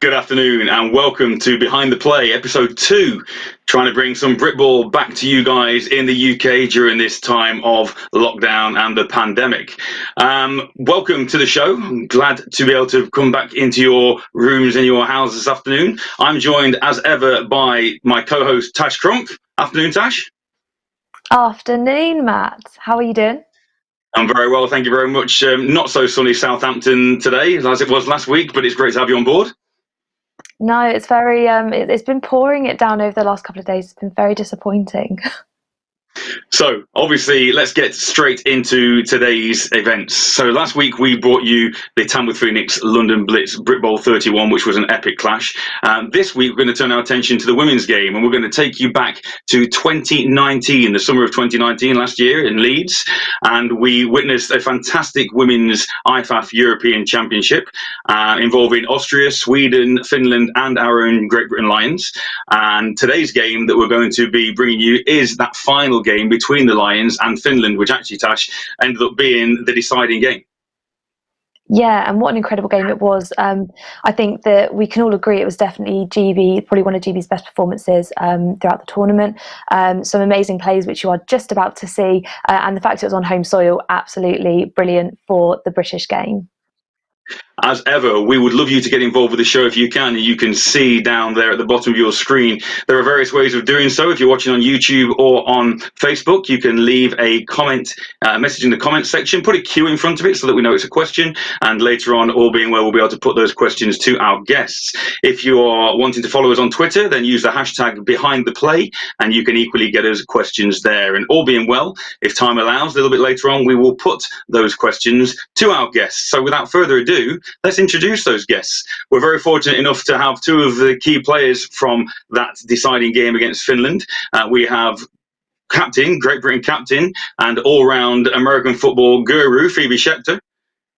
Good afternoon and welcome to Behind the Play, episode 2, trying to bring some Britball back to you guys in the UK during this time of lockdown and the pandemic. Welcome to the show. I'm glad to be able to come back into your rooms and your house this afternoon. I'm joined as ever by my co-host Tash Crump. Afternoon, Tash. Afternoon, Matt. How are you doing? I'm very well, thank you very much. Not so sunny Southampton today as it was last week, but it's great to have you on board. No, it's very, it's been pouring it down over the last couple of days. It's been very disappointing. So, obviously, let's get straight into today's events. So, last week we brought you the Tamworth Phoenix London Blitz Britball 31, which was an epic clash. This week we're going to turn our attention to the women's game, and we're going to take you back to 2019, the summer of 2019, last year in Leeds. And we witnessed a fantastic women's IFAF European Championship involving Austria, Sweden, Finland, and our own Great Britain Lions. And today's game that we're going to be bringing you is that final game between the Lions and Finland, which actually, Tash, ended up being the deciding game. Yeah, and what an incredible game it was. I think that we can all agree it was definitely GB, probably one of GB's best performances throughout the tournament. Some amazing plays, which you are just about to see, and the fact it was on home soil, absolutely brilliant for the British game. As ever, we would love you to get involved with the show if you can. You can see down there at the bottom of your screen, there are various ways of doing so. If you're watching on YouTube or on Facebook, you can leave a comment, message in the comment section, put a Q in front of it so that we know it's a question. And later on, all being well, we'll be able to put those questions to our guests. If you are wanting to follow us on Twitter, then use the hashtag Behind the Play, and you can equally get us questions there. And all being well, if time allows, a little bit later on, we will put those questions to our guests. So without further ado, let's introduce those guests. We're very fortunate enough to have two of the key players from that deciding game against Finland. We have captain, Great Britain captain, and all-round American football guru, Phoebe Schechter.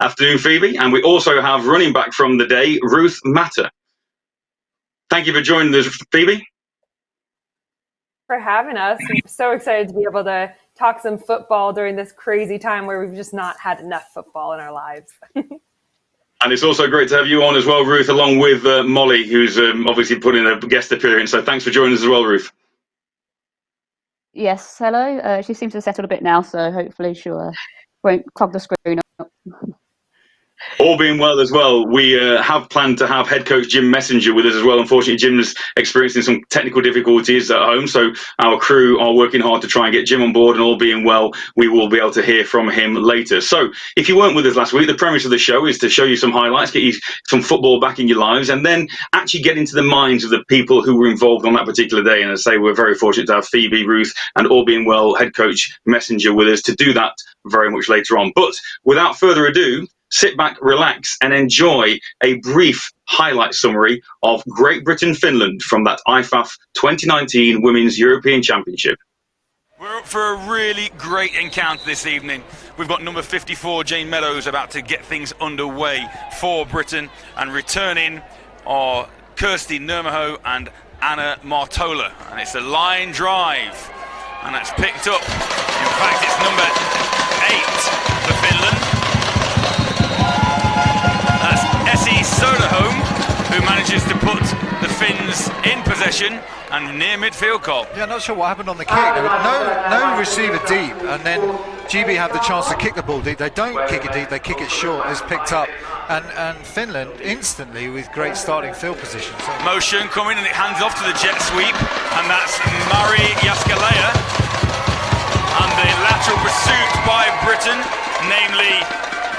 Afternoon, Phoebe. And we also have running back from the day, Ruth Matter. Thank you for joining us, Phoebe. For having us. I'm so excited to be able to talk some football during this crazy time where we've just not had enough football in our lives. And it's also great to have you on as well, Ruth, along with Molly, who's obviously put in a guest appearance. So thanks for joining us as well, Ruth. Yes, hello. She seems to have settled a bit now, so hopefully she won't clog the screen up. All being well as well, we have planned to have head coach Jim Messenger with us as well. Unfortunately, Jim's experiencing some technical difficulties at home, so our crew are working hard to try and get Jim on board, and all being well, we will be able to hear from him later. So if you weren't with us last week, the premise of the show is to show you some highlights, get you some football back in your lives, and then actually get into the minds of the people who were involved on that particular day. And as I say, we're very fortunate to have Phoebe, Ruth, and all being well, head coach Messenger with us to do that very much later on. But without further ado, sit back, relax, and enjoy a brief highlight summary of Great Britain-Finland from that IFAF 2019 Women's European Championship. We're up for a really great encounter this evening. We've got number 54, Jane Meadows, about to get things underway for Britain, and returning are Kirsty Nurmaho and Anna Martola. And it's a line drive, and that's picked up. In fact, it's number 8 for Finland. Soderholm, who manages to put the Finns in possession and near midfield goal. Yeah, not sure what happened on the kick. There was no receiver deep, and then GB had the chance to kick the ball deep. They don't kick it deep, they kick it short. It's picked up, and Finland instantly with great starting field position. So motion coming, and it hands off to the jet sweep, and that's Mari Jaskalea. And the lateral pursuit by Britain, namely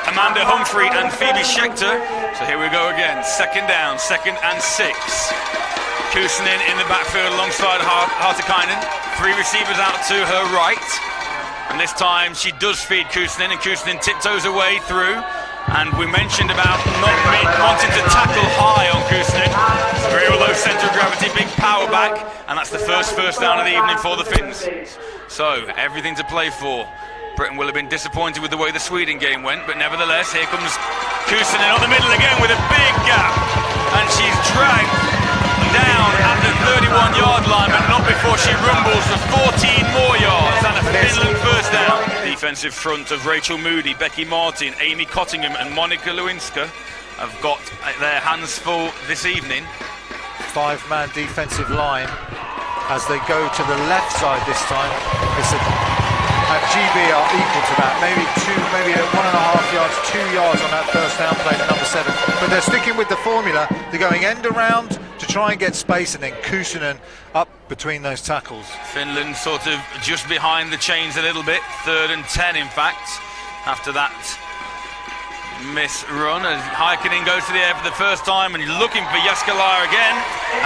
Amanda Humphrey and Phoebe Schechter. So here we go again, second down, 2nd and 6. Kuusinen in the backfield alongside Hartikainen. 3 receivers out to her right. And this time she does feed Kuusinen, and Kuusinen tiptoes away through. And we mentioned about not wanting to tackle high on Kuusinen. It's very low centre of gravity, big power back. And that's the first down of the evening for the Finns. So everything to play for. Britain will have been disappointed with the way the Sweden game went, but nevertheless, here comes Kuusinen on the middle again with a big gap, and she's dragged down at the 31-yard line, but not before she rumbles for 14 more yards, and a Finland first down. Defensive front of Rachel Moody, Becky Martin, Amy Cottingham and Monica Lewinsky have got their hands full this evening. 5-man defensive line as they go to the left side this time. And GB are equal to that, maybe 1.5 yards, 2 yards on that first down play to number 7. But they're sticking with the formula. They're going end around to try and get space, and then Kuusinen up between those tackles. Finland sort of just behind the chains a little bit, 3rd and 10 in fact, after that miss run as Heikkinen goes to the air for the first time and looking for Jääskeläinen again,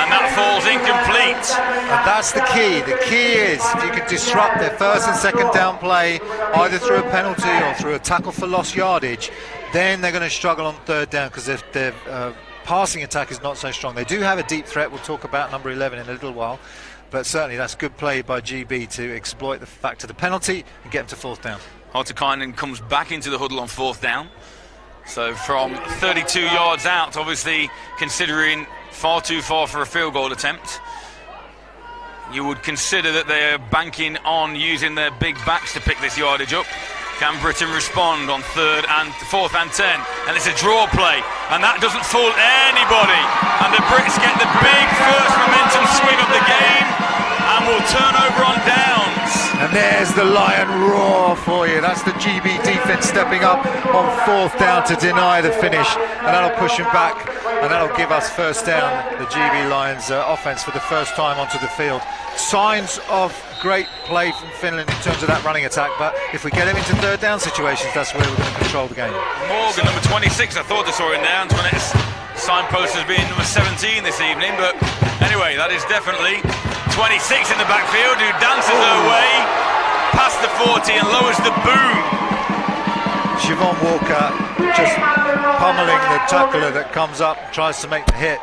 and that falls incomplete. And that's the key. The key is if you can disrupt their first and second down play either through a penalty or through a tackle for lost yardage, then they're going to struggle on 3rd down, because if their passing attack is not so strong. They do have a deep threat. We'll talk about number 11 in a little while, but certainly that's good play by GB to exploit the fact of the penalty and get them to 4th down. Hartikainen comes back into the huddle on 4th down. So from 32 yards out, obviously considering far too far for a field goal attempt, you would consider that they're banking on using their big backs to pick this yardage up. Can Britain respond on 4th and 10? And it's a draw play, and that doesn't fool anybody. And the Brits get the big first momentum swing of the game and will turn over on downs. And there's the Lion roar for you. That's the GB defense stepping up on 4th down to deny the finish, and that'll push him back, and that'll give us first down. The GB Lions offense for the first time onto the field. Signs of great play from Finland in terms of that running attack, but if we get him into 3rd down situations, that's where we're going to control the game. Morgan, number 26, I thought I saw him there. Antoinette's signpost has been number 17 this evening, but anyway, that is definitely 26 in the backfield, who dances her way past the 40 and lowers the boom. Siobhan Walker just pummeling the tackler that comes up, tries to make the hit.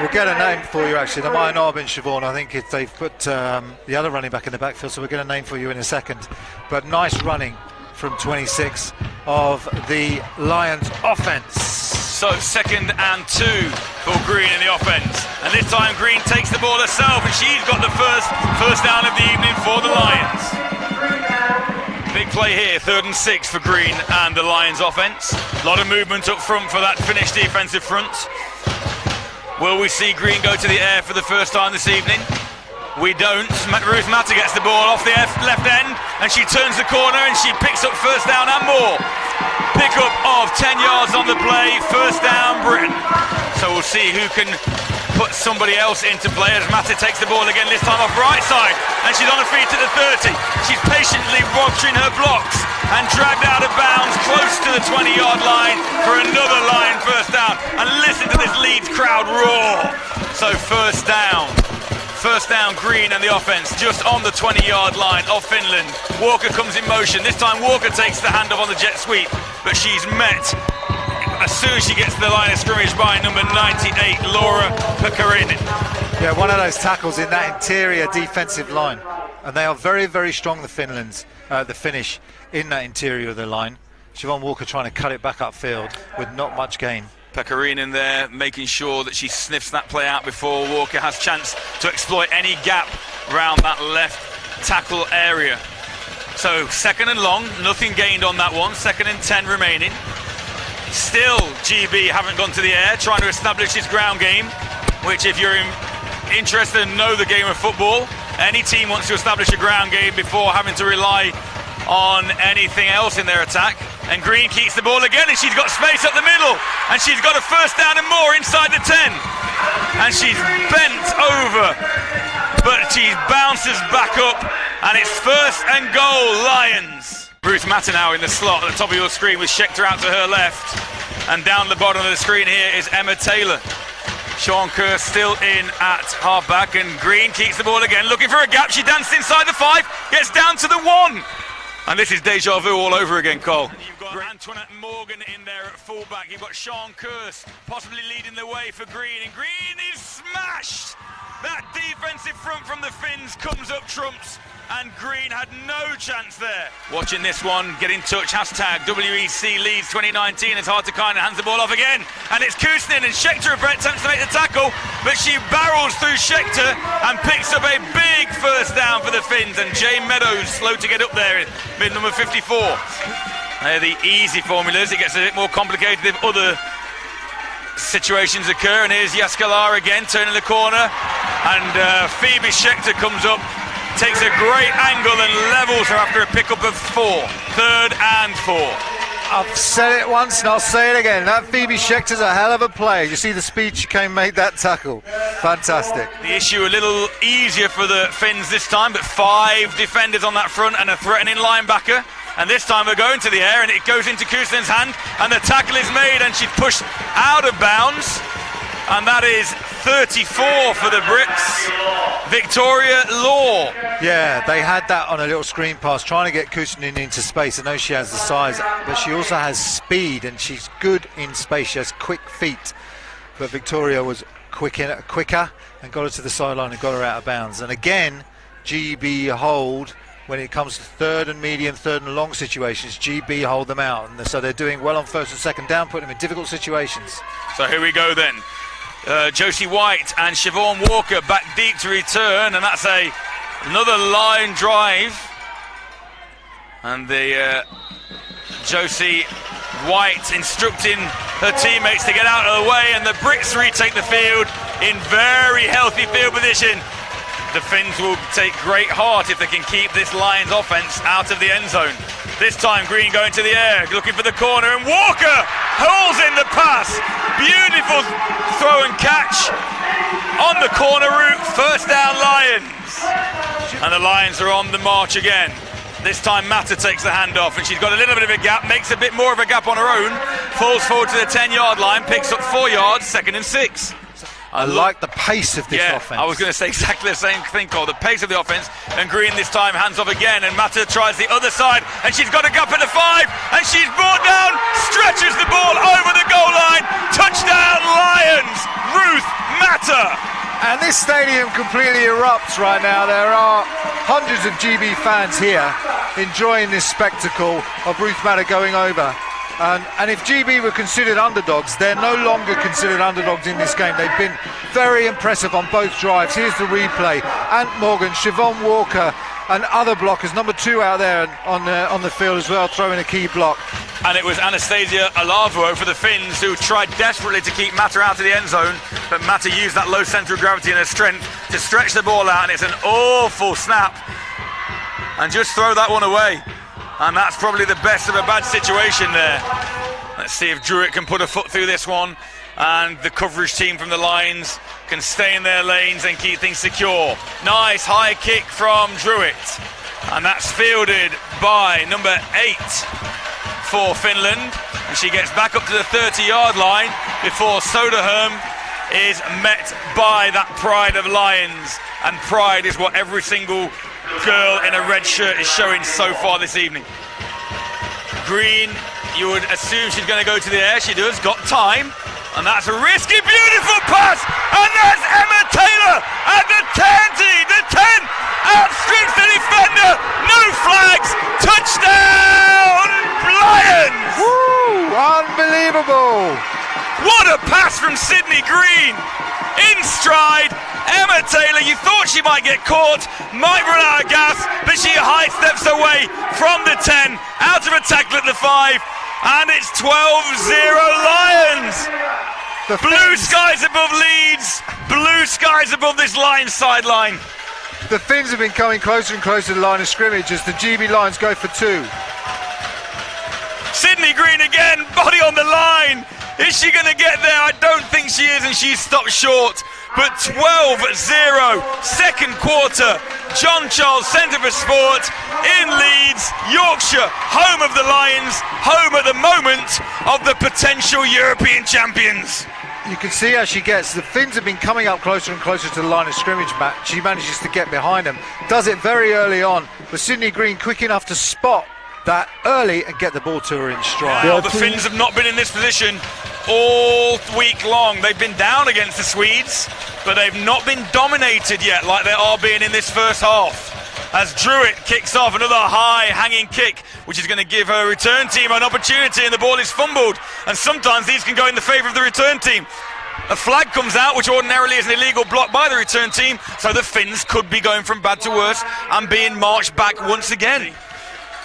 We'll get a name for you actually. They might not have been Siobhan. I think if they've put the other running back in the backfield, so we'll get a name for you in a second. But nice running from 26 of the Lions offense. So 2nd and 2 for Green in the offense, and this time Green takes the ball herself, and she's got the first down of the evening for the Lions. Big play here, 3rd and 6 for Green and the Lions offense. A lot of movement up front for that Finnish defensive front. Will we see Green go to the air for the first time this evening? We don't. Ruth Matter gets the ball off the left end, and she turns the corner and she picks up first down and more. Pickup of 10 yards on the play, first down Britain. So we'll see who can put somebody else into play as Matter takes the ball again, this time off right side, and she's on her feet at the 30. She's patiently watching her blocks and dragged out of bounds close to the 20-yard line for another line first down. And listen to this Leeds crowd roar. So first down Green and the offense just on the 20-yard line of Finland. Walker comes in motion. This time Walker takes the handoff on the jet sweep, but she's met as soon as she gets to the line of scrimmage by number 98, Laura Pekarinen. Yeah, one of those tackles in that interior defensive line, and they are very, very strong, the Finnish in that interior of the line. Siobhan Walker trying to cut it back upfield with not much gain. Pekarinen there making sure that she sniffs that play out before Walker has chance to exploit any gap around that left tackle area. So 2nd and long, nothing gained on that one, 2nd and 10 remaining. Still GB haven't gone to the air, trying to establish his ground game, which if you're interested and know the game of football, any team wants to establish a ground game before having to rely on anything else in their attack. And Green keeps the ball again, and she's got space up the middle, and she's got a first down and more inside the 10, and she's bent over, but she bounces back up, and it's 1st and goal Lions. Ruth Matter now in the slot at the top of your screen with Schechter out to her left, and down the bottom of the screen here is Emma Taylor. Sean Kerr still in at halfback, and Green keeps the ball again, looking for a gap. She danced inside the 5, gets down to the 1. And this is deja vu all over again, Cole. You've got Antoinette Morgan in there at fullback. You've got Sean Kurse possibly leading the way for Green. And Green is smashed. That defensive front from the Finns comes up trumps. And Green had no chance there. Watching this one, get in touch, hashtag WEC Leeds 2019. It's Hartikainen hands the ball off again. And it's Kuusinen, and Schechter attempts to make the tackle, but she barrels through Schechter and picks up a big first down for the Finns. And Jay Meadows slow to get up there, mid number 54. They're the easy formulas. It gets a bit more complicated if other situations occur. And here's Yaskalar again, turning the corner. And Phoebe Schechter comes up, takes a great angle and levels her after a pickup of 4. 3rd and 4. I've said it once and I'll say it again. That Phoebe Schechter's a hell of a play. You see the speed she came, made that tackle. Fantastic. The issue a little easier for the Finns this time, but 5 defenders on that front and a threatening linebacker. And this time we're going to the air and it goes into Kusten's hand and the tackle is made and she's pushed out of bounds. And that is 34 for the Brits. Victoria Law. Yeah, they had that on a little screen pass, trying to get Kusten into space. I know she has the size, but she also has speed and she's good in space. She has quick feet. But Victoria was quicker and got her to the sideline and got her out of bounds. And again, GB hold when it comes to 3rd and medium, 3rd and long situations. GB hold them out. And so they're doing well on 1st and 2nd down, putting them in difficult situations. So here we go then. Josie White and Siobhan Walker back deep to return, and that's another line drive. And the Josie White instructing her teammates to get out of the way, and the Brits retake the field in very healthy field position. The Finns will take great heart if they can keep this Lions offense out of the end zone. This time Green going to the air, looking for the corner, and Walker holds in the pass. Beautiful throw and catch on the corner route. 1st down Lions. And the Lions are on the march again. This time Mata takes the hand off and she's got a little bit of a gap, makes a bit more of a gap on her own, falls forward to the 10-yard line, picks up 4 yards, 2nd and 6. I like the pace of this offense. I was going to say exactly the same thing, Cole. The pace of the offense. And Green this time hands off again. And Mata tries the other side. And she's got a gap at the 5. And she's brought down. Stretches the ball over the goal line. Touchdown Lions. Ruth Mata. And this stadium completely erupts right now. There are hundreds of GB fans here enjoying this spectacle of Ruth Mata going over. And if GB were considered underdogs, they're no longer considered underdogs in this game. They've been very impressive on both drives. Here's the replay. Ant Morgan, Siobhan Walker and other blockers. Number 2 out there on the field as well, throwing a key block. And it was Anastasia Alavo for the Finns who tried desperately to keep Mata out of the end zone, but Mata used that low centre of gravity and her strength to stretch the ball out, and it's an awful snap. And just throw that one away. And that's probably the best of a bad situation there. Let's see if Druitt can put a foot through this one. And the coverage team from the Lions can stay in their lanes and keep things secure. Nice high kick from Druitt. And that's fielded by number 8 for Finland. And she gets back up to the 30-yard line before Soderholm is met by that pride of Lions. And pride is what every single girl in a red shirt is showing so far this evening. Green, you would assume she's going to go to the air. She does, got time. And that's a risky, beautiful pass. And that's Emma Taylor at the 10. The 10 outstrips the defender. No flags. Touchdown, Lions. Woo, unbelievable. What a pass from Sydney Green. In stride. Emma Taylor, you thought she might get caught, might run out of gas, but she high steps away from the 10, out of a tackle at the 5, and it's 12-0 Lions. Blue skies above Leeds, blue skies above this Lions sideline. The Finns have been coming closer and closer to the line of scrimmage as the GB Lions go for 2. Sydney Green again, body on the line. Is she going to get there? I don't think she is, and she's stopped short. But 12-0, 2nd quarter, John Charles Centre for Sport in Leeds, Yorkshire, home of the Lions, home at the moment of the potential European champions. You can see how she gets. The Finns have been coming up closer and closer to the line of scrimmage, Matt. She manages to get behind them, does it very early on, but Sydney Green quick enough to spot that early and get the ball to her in stride. Now, the Finns have not been in this position all week long. They've been down against the Swedes, but they've not been dominated yet like they are being in this first half. As Druitt kicks off another high hanging kick, which is going to give her return team an opportunity, and the ball is fumbled, and sometimes these can go in the favour of the return team. A flag comes out, which ordinarily is an illegal block by the return team, so the Finns could be going from bad to worse and being marched back once again.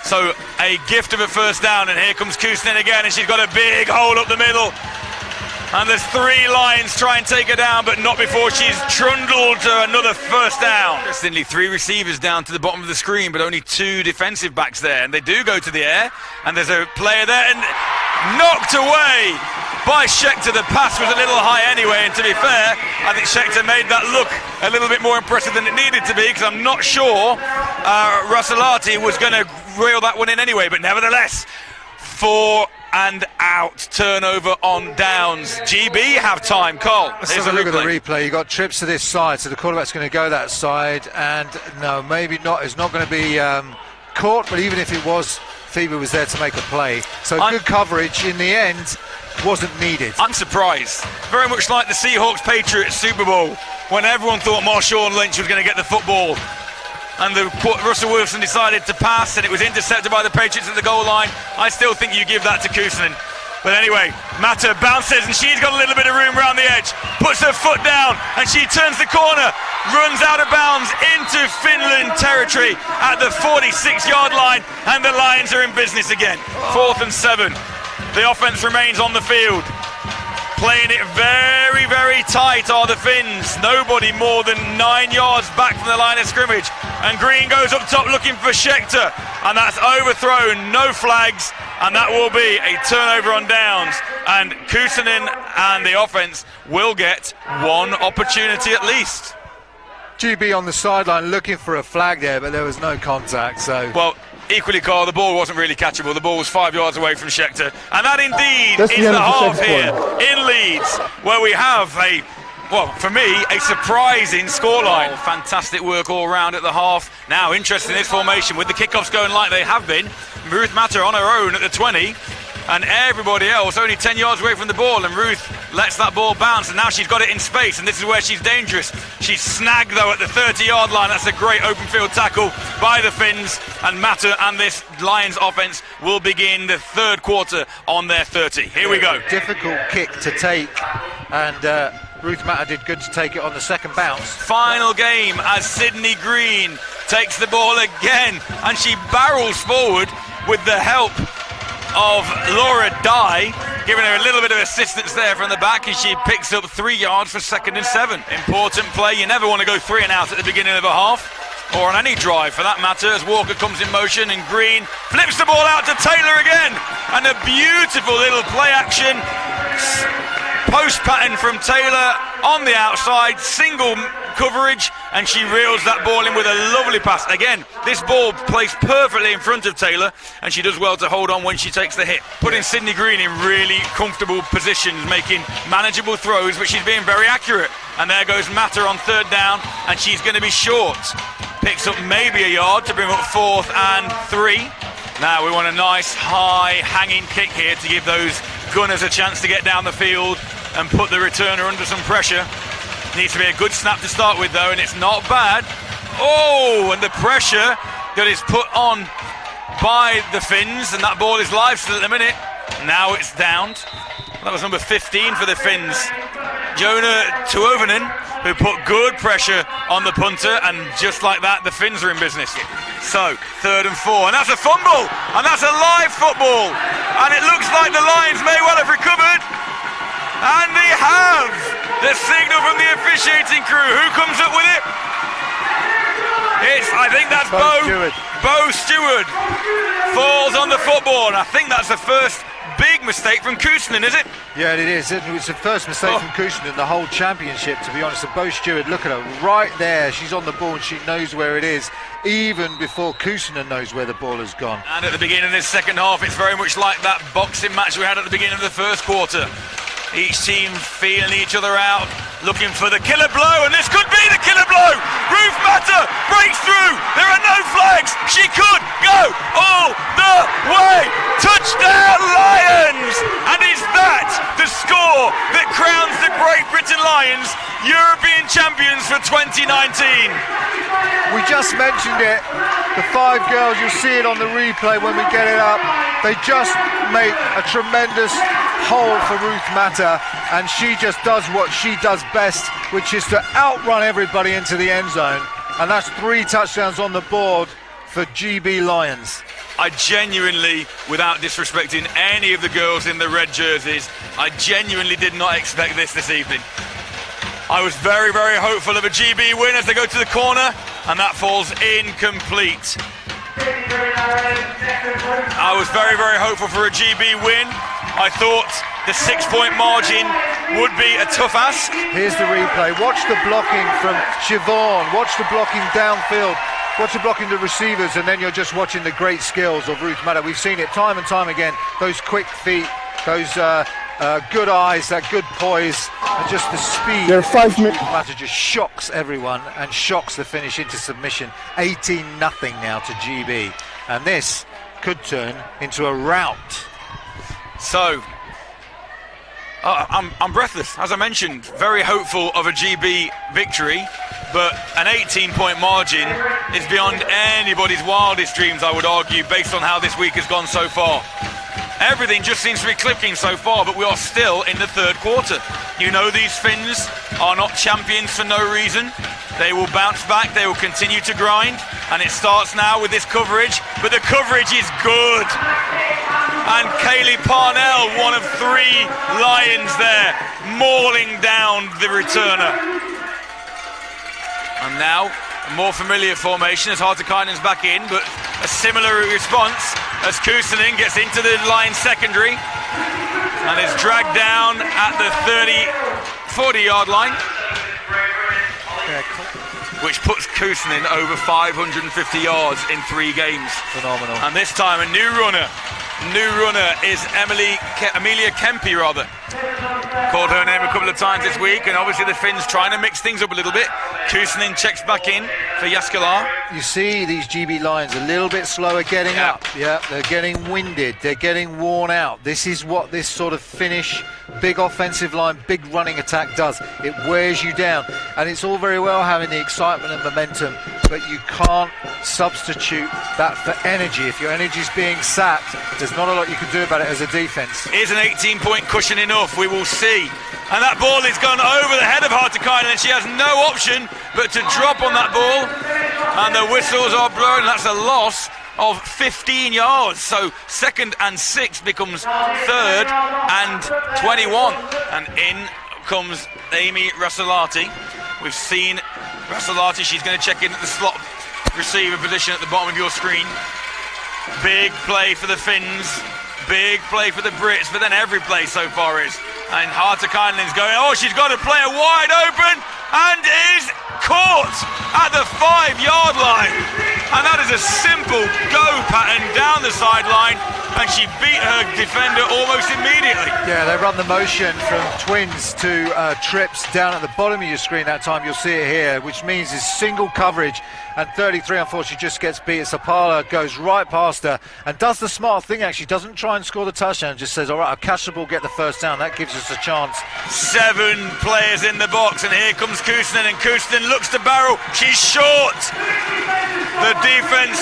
So a gift of a first down, and here comes Kuusinen again, and she's got a big hole up the middle. And there's 3 Lions try and take her down, but not before she's trundled to another first down. Interestingly, 3 receivers down to the bottom of the screen, but only 2 defensive backs there. And they do go to the air, and there's a player there, and knocked away by Schechter. The pass was a little high anyway, and to be fair, I think Schechter made that look a little bit more impressive than it needed to be, because I'm not sure Rassalati was going to reel that one in anyway, but nevertheless, 4 and out, turnover on downs. GB have time. Cole, let's have a look at the replay. You got trips to this side, so the quarterback's going to go that side, and no, maybe not. It's not going to be caught, but even if it was, Phoebe was there to make a play. So good coverage in the end wasn't needed. I'm surprised. Very much like the Seahawks-Patriots Super Bowl, when everyone thought Marshawn Lynch was going to get the football, and Russell Wilson decided to pass, and it was intercepted by the Patriots at the goal line. I still think you give that to Kuusinen. But anyway, Mata bounces, and she's got a little bit of room around the edge, puts her foot down, and she turns the corner, runs out of bounds into Finland territory at the 46-yard line, and the Lions are in business again. 4th and 7. The offense remains on the field. Playing it very, very tight are the Finns. Nobody more than 9 yards back from the line of scrimmage. And Green goes up top looking for Schechter. And that's overthrown, no flags. And that will be a turnover on downs. And Kuusinen and the offense will get one opportunity at least. GB on the sideline looking for a flag there, but there was no contact. So well, equally, Carl, the ball wasn't really catchable. The ball was 5 yards away from Schechter. And that indeed is the half here in Leeds, where we have for me, a surprising scoreline. Fantastic work all round at the half. Now, interested in this formation, with the kickoffs going like they have been. Ruth Mata on her own at the 20. And everybody else only 10 yards away from the ball, and Ruth lets that ball bounce, and now she's got it in space, and this is where she's dangerous. She's snagged though at the 30-yard line. That's a great open field tackle by the Finns, and Mata and this Lions offense will begin the 3rd quarter on their 30. Here we go. Difficult kick to take, and Ruth Mata did good to take it on the second bounce. Final game as Sydney Green takes the ball again, and she barrels forward with the help of Laura Dye, giving her a little bit of assistance there from the back, and she picks up 3 yards for 2nd and 7. Important play. You never want to go 3 and out at the beginning of a half, or on any drive for that matter, as Walker comes in motion, and Green flips the ball out to Taylor again, and a beautiful little play action post pattern from Taylor on the outside, single coverage, and she reels that ball in with a lovely pass. Again, this ball placed perfectly in front of Taylor, and she does well to hold on when she takes the hit, putting Sydney Green in really comfortable positions, making manageable throws, but she's being very accurate. And there goes Mata on 3rd down, and she's going to be short. Picks up maybe a yard to bring up 4th and 3. Now we want a nice high hanging kick here to give those gunners a chance to get down the field and put the returner under some pressure. Needs to be a good snap to start with though, and it's not bad. Oh, and the pressure that is put on by the Finns, and that ball is live still at the minute. Now it's downed. That was number 15 for the Finns, Jonah Tuovanen, who put good pressure on the punter, and just like that, the Finns are in business. So, 3rd and 4, and that's a fumble, and that's a live football, and it looks like the Lions may well have recovered, and they have. The signal from the officiating crew. Who comes up with it? I think that's Bo Stewart falls on the football, and I think that's the first big mistake from Kuusinen, is it? Yeah, it is. It was the first mistake from Kuusinen in the whole championship, to be honest. And Bo Stewart, look at her right there. She's on the ball and she knows where it is, even before Kuusinen knows where the ball has gone. And at the beginning of this second half, it's very much like that boxing match we had at the beginning of the 1st quarter. Each team feeling each other out, looking for the killer blow, and this could be the killer blow. Ruth Mata breaks through. There are no flags. She could go all the way. Touchdown Lions! And is that the score that crowns the Great Britain Lions European champions for 2019? We just mentioned it. The 5 girls, you'll see it on the replay when we get it up. They just make a tremendous hole for Ruth Mata, and she just does what she does best, which is to outrun everybody into the end zone. And that's 3 touchdowns on the board for GB Lions. I genuinely, without disrespecting any of the girls in the red jerseys, I genuinely did not expect this evening. I was very, very hopeful of a GB win as they go to the corner, and that falls incomplete. I was very, very hopeful for a GB win. I thought the 6-point margin would be a tough ask. Here's the replay. Watch the blocking from Siobhan. Watch the blocking downfield. Watch the blocking the receivers, and then you're just watching the great skills of Ruth Maddow. We've seen it time and time again. Those quick feet, those good eyes, that good poise, and just the speed. There are 5 minutes. Maddow just shocks everyone and shocks the finish into submission. 18-0 now to GB, and this could turn into a rout. So, I'm breathless. As I mentioned, very hopeful of a GB victory, but an 18-point margin is beyond anybody's wildest dreams, I would argue, based on how this week has gone so far. Everything just seems to be clicking so far, but we are still in the third quarter. You know these Finns are not champions for no reason. They will bounce back, they will continue to grind, and it starts now with this coverage, but the coverage is good. And Kaylee Parnell, one of 3 Lions there, mauling down the returner. And now, a more familiar formation as Hartikainen's back in, but a similar response as Kuusinen gets into the Lions secondary and is dragged down at the 40-yard line, which puts Kuusinen over 550 yards in 3 games. Phenomenal. And this time a new runner is Amelia Kempe, rather. Called her name a couple of times this week, and obviously the Finns trying to mix things up a little bit. Kuusinen checks back in for Jääskeläinen. You see these GB Lions a little bit slower getting up. Yeah, they're getting winded, they're getting worn out. This is what this sort of finish, big offensive line, big running attack does. It wears you down, and it's all very well having the excitement and momentum, but you can't substitute that for energy. If your energy's being sapped, there's not a lot you can do about it as a defense. Is an 18-point cushion enough? We will see. And that ball is gone over the head of Hartikainen, and she has no option but to drop on that ball. And the whistles are blown. That's a loss of 15 yards. So 2nd and 6 becomes 3rd and 21. And in comes Amy Rasalati. We've seen Rasalati. She's going to check in at the slot receiver position at the bottom of your screen. Big play for the Finns. Big play for the Brits, but then every play so far is. And Hartikainen's going, oh, she's got a player wide open and is caught at the 5-yard line. And that is a simple go pattern down the sideline, and she beat her defender almost immediately. Yeah, they run the motion from twins to trips down at the bottom of your screen that time. You'll see it here, which means it's single coverage, and 33 unfortunately just gets beat. Sapala goes right past her and does the smart thing, actually doesn't try and score the touchdown, just says, all right, I'll catch the ball, get the first down. That gives us a chance. 7 players in the box, and here comes Kuusinen, and Kuusinen looks to barrel. She's short. The defense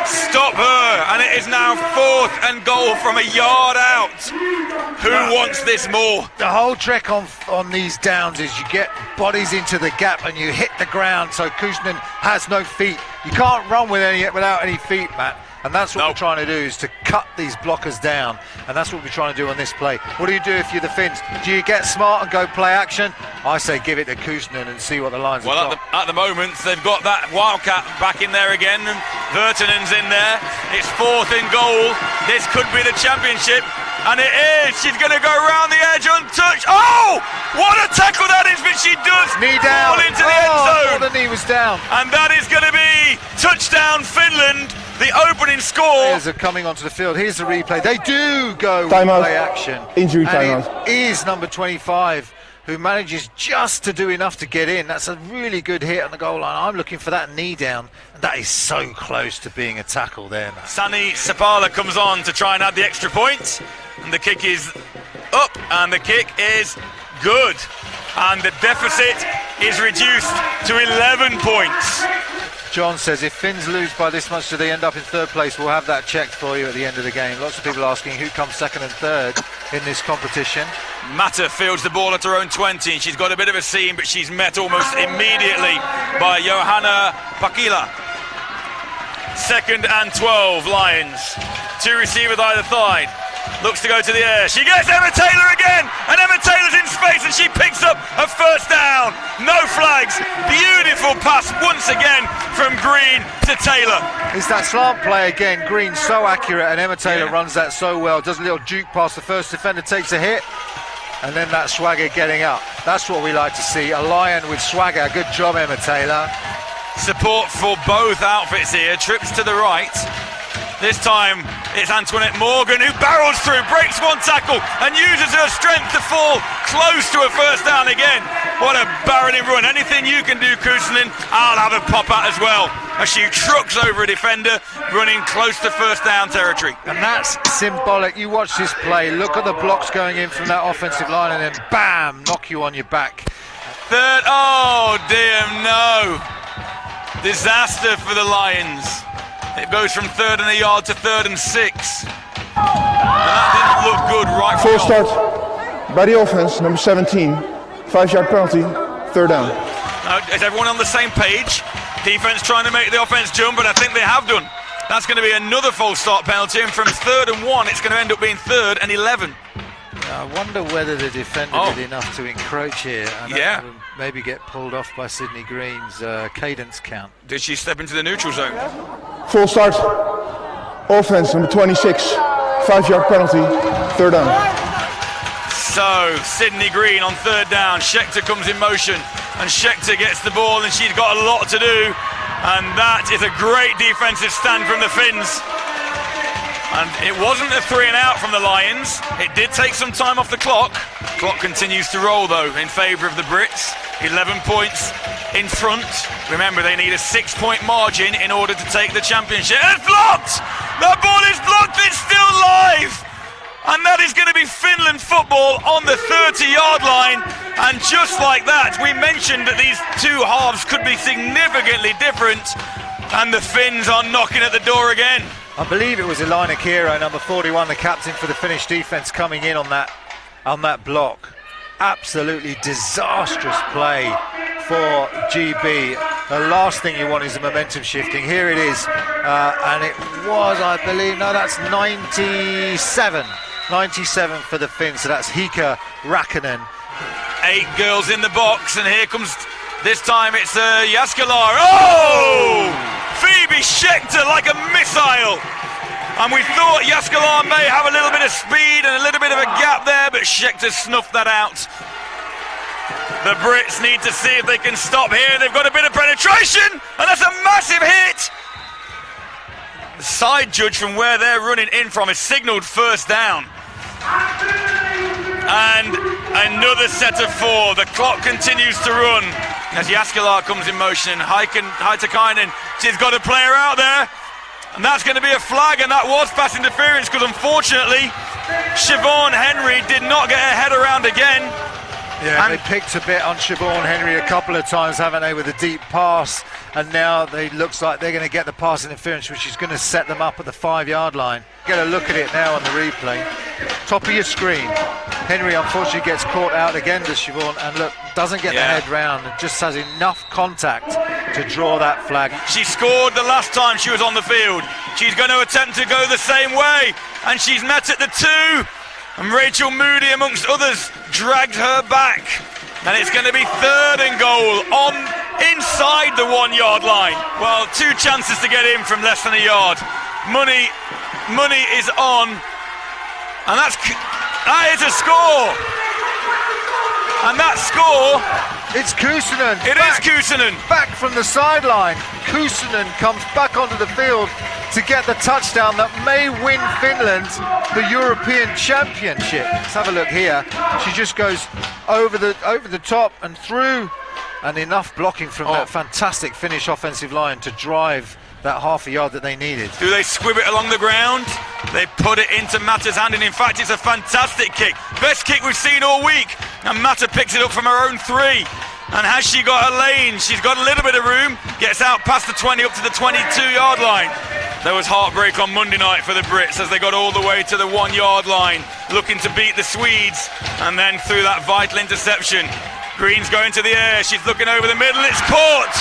stop her, and it is now 4th and goal from a yard out. Who wants this more? The whole trick on these downs is you get bodies into the gap and you hit the ground, so Kuusinen has no feet. You can't run without any feet, Matt. And that's what we're trying to do, is to cut these blockers down. And that's what we're trying to do on this play. What do you do if you're the Finns? Do you get smart and go play action? I say give it to Kuusinen and see what the Lions have got. At the moment, they've got that Wildcat back in there again, and Virtanen's in there. It's 4th and goal. This could be the championship. And it is. She's going to go around the edge untouched. Oh! What a tackle that is, but she does knee down into the end zone. The knee was down. And that is going to be touchdown Finland. The opening score. Players are coming onto the field. Here's the replay. They do go play action. Injury time. It is number 25 who manages just to do enough to get in. That's a really good hit on the goal line. I'm looking for that knee down. And that is so close to being a tackle there, man. Sani Sapala comes on to try and add the extra point. And the kick is up, and the kick is good. And the deficit is reduced to 11 points. John says, if Finns lose by this much, do they end up in 3rd place? We'll have that checked for you at the end of the game. Lots of people asking who comes 2nd and 3rd in this competition. Mata fields the ball at her own 20, and she's got a bit of a seam, but she's met almost immediately by Johanna Pakila. 2nd and 12, Lions. 2 receivers either side. Looks to go to the air. She gets Emma Taylor again, and Emma Taylor's in space, and she picks up a first down. No flags. Beautiful pass once again from Green to Taylor. It's that slant play again. Green so accurate, and Emma Taylor runs that so well. Does a little juke pass. The first defender takes a hit, and then that swagger getting up. That's what we like to see. A Lion with swagger. Good job, Emma Taylor. Support for both outfits here. Trips to the right. This time it's Antoinette Morgan who barrels through, breaks one tackle and uses her strength to fall close to a first down again. What a barreling run. Anything you can do, Kuusinen, I'll have a pop at as well. As she trucks over a defender, running close to first down territory. And that's symbolic. You watch this play, look at the blocks going in from that offensive line, and then bam, knock you on your back. Third, oh dear, no. Disaster for the Lions. It goes from 3rd and a yard to 3rd and 6. And that didn't look good right from Full the start by the offense, number 17, 5-yard penalty, 3rd down. Now, is everyone on the same page? Defense trying to make the offense jump, but I think they have done. That's going to be another false start penalty, and from 3rd and 1, it's going to end up being 3rd and 11. I wonder whether the defender did enough to encroach here and maybe get pulled off by Sydney Green's cadence count. Did she step into the neutral zone? Full start, offense, number 26, 5-yard penalty, 3rd down. So, Sydney Green on 3rd down. Schechter comes in motion, and Schechter gets the ball, and she's got a lot to do. And that is a great defensive stand from the Finns. And it wasn't a 3 and out from the Lions. It did take some time off the clock. Clock continues to roll though in favour of the Brits. 11 points in front. Remember, they need a 6-point margin in order to take the championship. It's blocked! The ball is blocked, it's still live! And that is going to be Finland football on the 30-yard line. And just like that, we mentioned that these two halves could be significantly different. And the Finns are knocking at the door again. I believe it was Elina Kiro, number 41, the captain for the Finnish defence, coming in on that block. Absolutely disastrous play for GB. The last thing you want is the momentum shifting. Here it is, and it was, I believe, no, that's 97 for the Finns, so that's Hika Räikkönen. 8 girls in the box, and here comes, this time it's Jaskalar. Oh! Phoebe Schechter like a missile. And we thought Jaskalar may have a little bit of speed and a little bit of a gap there, but Schechter snuffed that out. The Brits need to see if they can stop here. They've got a bit of penetration, and that's a massive hit. The side judge from where they're running in from has signalled first down. And another set of 4. The clock continues to run as Jaskalar comes in motion. Haitakainen, she's got a player out there, and that's going to be a flag, and that was pass interference because unfortunately Siobhan Henry did not get her head around again. Yeah, and they picked a bit on Siobhan Henry a couple of times, haven't they, with a deep pass, and now it looks like they're going to get the pass interference, which is going to set them up at the 5-yard line. Get a look at it now on the replay. Top of your screen. Henry unfortunately gets caught out again to Siobhan, and look, doesn't get the head round, and just has enough contact to draw that flag. She scored the last time she was on the field. She's going to attempt to go the same way, and she's met at the 2. And Rachel Moody, amongst others, dragged her back. And it's going to be 3rd and goal on inside the 1-yard line. Well, 2 chances to get in from less than a yard. Money is on. And that is a score. And that score... It's Kuusinen. It is Kuusinen. Back from the sideline. Kuusinen comes back onto the field to get the touchdown that may win Finland the European Championship. Let's have a look here. She just goes over the top and through, and enough blocking from that fantastic Finnish offensive line to drive that half a yard that they needed. Do they squib it along the ground? They put it into Mata's hand, and in fact it's a fantastic kick. Best kick we've seen all week, and Mata picks it up from her own 3. And has she got a lane? She's got a little bit of room, gets out past the 20 up to the 22-yard line. There was heartbreak on Monday night for the Brits as they got all the way to the 1-yard line, looking to beat the Swedes, and then through that vital interception. Green's going to the air, she's looking over the middle, it's caught!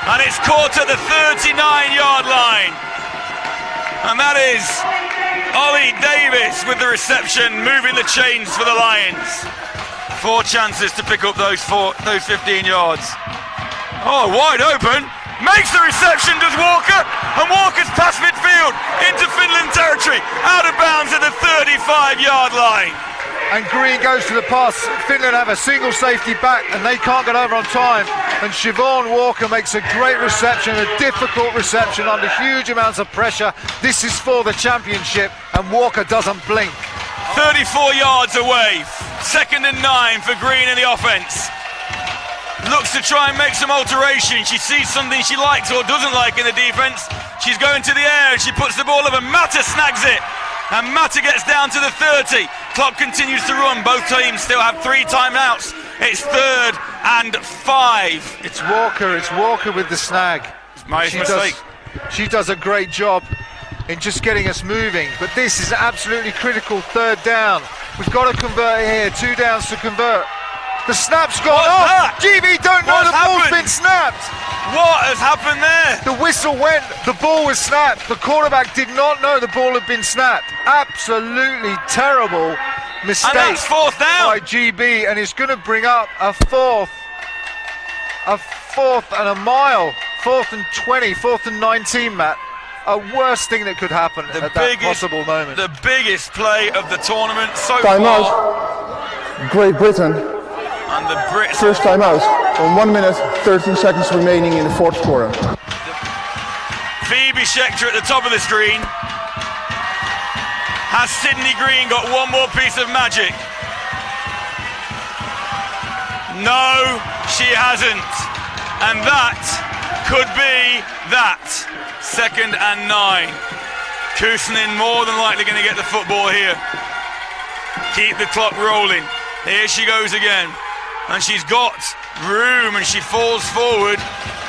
And it's caught at the 39-yard line. And that is Ollie Davis with the reception, moving the chains for the Lions. 4 chances to pick up those 15 yards. Oh, wide open. Makes the reception, does Walker. And Walker's past midfield into Finland territory. Out of bounds at the 35-yard line. And Green goes to the pass. Finland have a single safety back and they can't get over on time. And Siobhan Walker makes a great reception, a difficult reception under huge amounts of pressure. This is for the championship and Walker doesn't blink. 34 yards away, 2nd and 9 for Green in the offence. Looks to try and make some alterations. She sees something she likes or doesn't like in the defence. She's going to the air and she puts the ball up and Mata snags it. And Mata gets down to the 30. Clock continues to run. Both teams still have 3 timeouts. It's 3rd and 5. It's Walker with the snag. My mistake. She does a great job in just getting us moving, but this is absolutely critical. 3rd down. We've got to convert here. 2 downs to convert. The snap's gone off. GB don't know the ball's been snapped. What has happened there? The whistle went, the ball was snapped. The quarterback did not know the ball had been snapped. Absolutely terrible mistake. And that's 4th down by GB, and it's going to bring up a 4th and a mile. 4th and 20, 4th and 19, Matt. A worst thing that could happen at that possible moment. The biggest play of the tournament so Time far. out. Great Britain. And the Brits. First time out. On 1 minute, 13 seconds remaining in the 4th quarter. Phoebe Schechter at the top of the screen. Has Sydney Green got one more piece of magic? No, she hasn't. And that could be that. 2nd and 9. Kuusinen more than likely going to get the football here. Keep the clock rolling. Here she goes again. And she's got room and she falls forward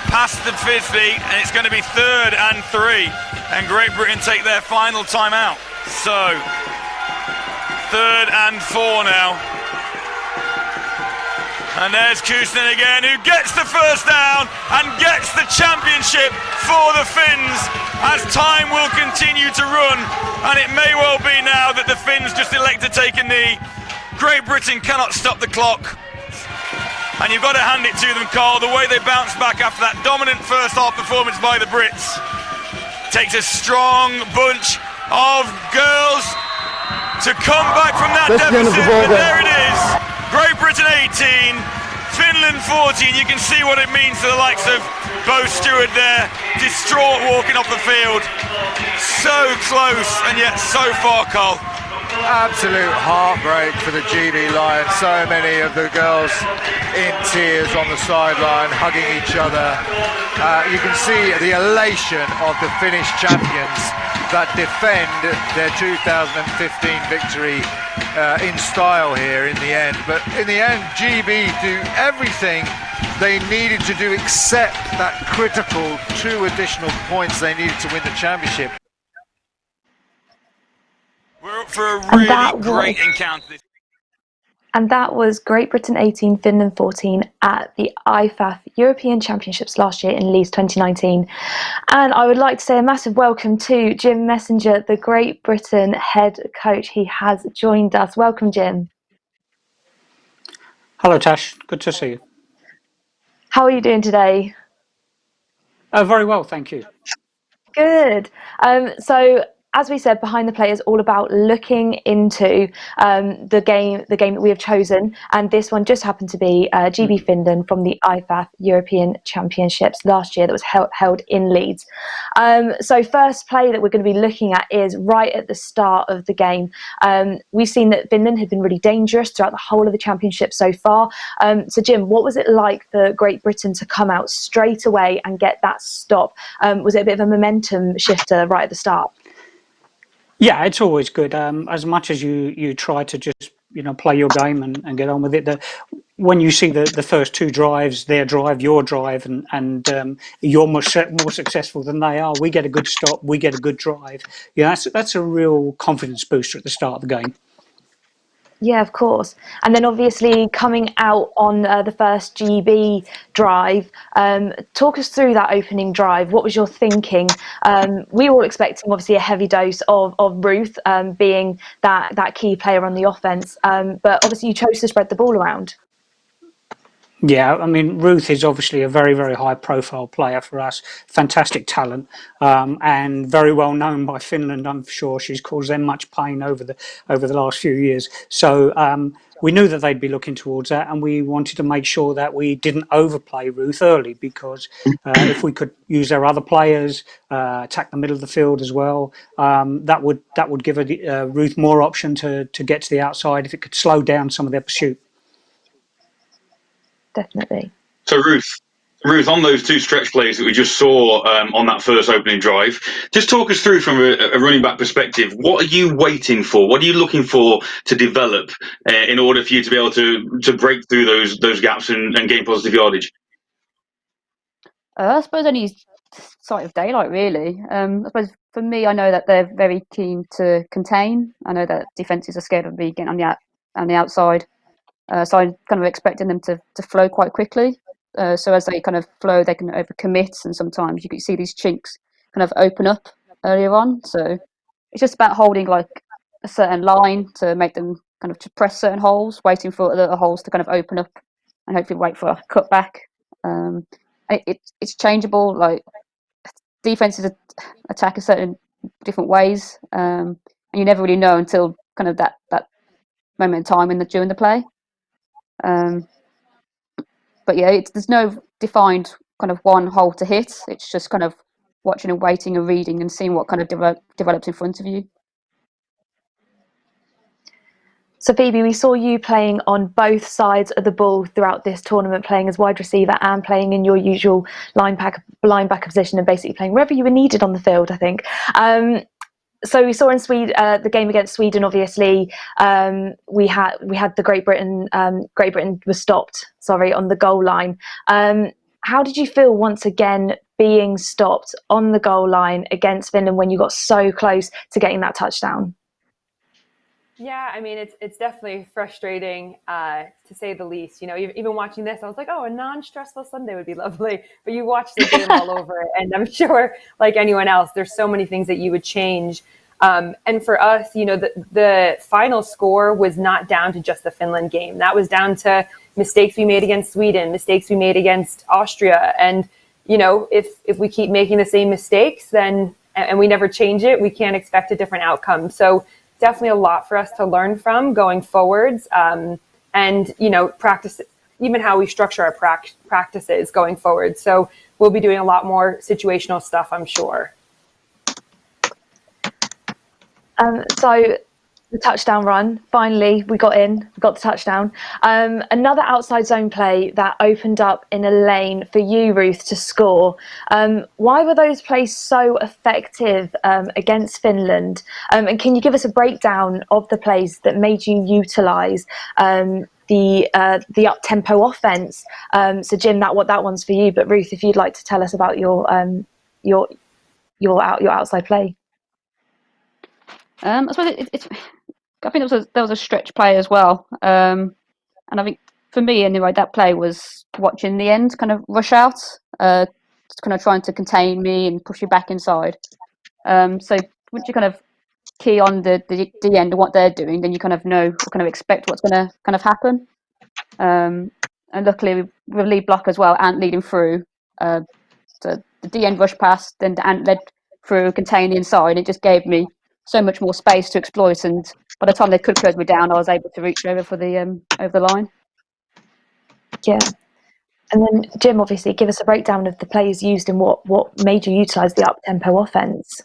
past the 50 and it's going to be 3rd and 3. And Great Britain take their final timeout. So, 3rd and 4 now. And there's Kuusinen again, who gets the 1st down and gets the championship for the Finns as time will continue to run. And it may well be now that the Finns just elect to take a knee. Great Britain cannot stop the clock. And you've got to hand it to them, Carl, the way they bounced back after that dominant first half performance by the Brits. Takes a strong bunch of girls to come back from that deficit, but there it is. Great Britain 18, Finland 14. You can see what it means to the likes of Bo Stewart there, distraught walking off the field. So close and yet so far, Carl. Absolute heartbreak for the GB Lions. So many of the girls in tears on the sideline, hugging each other. You can see the elation of the Finnish champions that defend their 2015 victory in style here in the end. But in the end, GB do everything they needed to do except that critical 2 additional points they needed to win the championship. We're up for a really great encounter. And that was Great Britain 18, Finland 14 at the IFAF European Championships last year in Leeds 2019. And I would like to say a massive welcome to Jim Messenger, the Great Britain head coach. He has joined us. Welcome, Jim. Hello, Tash. Good to see you. How are you doing today? Very well, thank you. Good. So, as we said, Behind the Play is all about looking into the game that we have chosen, and this one just happened to be GB Finland from the IFAF European Championships last year that was held in Leeds. So first play that we're going to be looking at is right at the start of the game. We've seen that Finland had been really dangerous throughout the whole of the championship so far. So Jim, what was it like for Great Britain to come out straight away and get that stop? Was it a bit of a momentum shifter right at the start? Yeah, it's always good. As much as you try to just play your game and get on with it, when you see the first 2 drives, their drive, your drive, and you're more successful than they are, we get a good stop, we get a good drive. That's a real confidence booster at the start of the game. Yeah, of course. And then obviously coming out on the first GB drive, talk us through that opening drive. What was your thinking? We were all expecting obviously a heavy dose of Ruth being that key player on the offence, but obviously you chose to spread the ball around. Yeah, I mean, Ruth is obviously a very, very high profile player for us, fantastic talent, and very well known by Finland. I'm sure she's caused them much pain over the last few years. So we knew that they'd be looking towards that, and we wanted to make sure that we didn't overplay Ruth early, because if we could use our other players, attack the middle of the field as well, that would give Ruth more option to get to the outside if it could slow down some of their pursuit. Definitely. So Ruth, on those two stretch plays that we just saw on that first opening drive, just talk us through from a running back perspective. What are you waiting for? What are you looking for to develop in order for you to be able to break through those gaps and gain positive yardage? I suppose any sight of daylight, really. I suppose for me, I know that they're very keen to contain. I know that defences are scared of me getting on the outside. So I'm kind of expecting them to flow quite quickly. So as they kind of flow, they can overcommit, and sometimes you can see these chinks kind of open up earlier on. So it's just about holding like a certain line to make them kind of to press certain holes, waiting for the holes to kind of open up, and hopefully wait for a cutback. It's changeable. Like defenses attack a certain different ways, and you never really know until kind of that moment in time during the play. But yeah, there's no defined kind of one hole to hit. It's just kind of watching and waiting and reading and seeing what kind of develops in front of you. So Phoebe, we saw you playing on both sides of the ball throughout this tournament, playing as wide receiver and playing in your usual linebacker position, and basically playing wherever you were needed on the field, I think. So we saw in Sweden, the game against Sweden. Obviously, we had the Great Britain. Great Britain was stopped. Sorry, on the goal line. How did you feel once again being stopped on the goal line against Finland when you got so close to getting that touchdown? Yeah, I mean, it's definitely frustrating, to say the least. You know, even watching this, I was like, oh, a non-stressful Sunday would be lovely. But you watch the game all over, and I'm sure, like anyone else, there's so many things that you would change. And for us, you know, the final score was not down to just the Finland game. That was down to mistakes we made against Sweden, mistakes we made against Austria. And, you know, if we keep making the same mistakes, then and we never change it, we can't expect a different outcome. So definitely a lot for us to learn from going forwards, and, you know, practice even how we structure our practices going forward. So we'll be doing a lot more situational stuff, I'm sure. So the touchdown run, finally we got the touchdown. Another outside zone play that opened up in a lane for you, Ruth, to score. Why were those plays so effective against Finland? And can you give us a breakdown of the plays that made you utilise the up-tempo offence? So Jim, that one's for you, but Ruth, if you'd like to tell us about your outside play. I suppose I think there was a stretch play as well, and I think for me anyway, that play was watching the end kind of rush out, kind of trying to contain me and push you back inside. So once you kind of key on the end and what they're doing, then you kind of know or kind of expect what's going to kind of happen. And luckily with lead block as well, Ant leading through, so the D end rush past, then Ant led through, contain the inside. It just gave me so much more space to exploit, and by the time they could close me down, I was able to reach over for the over the line. Yeah. And then Jim, obviously, give us a breakdown of the plays used and what made you utilise the up-tempo offence.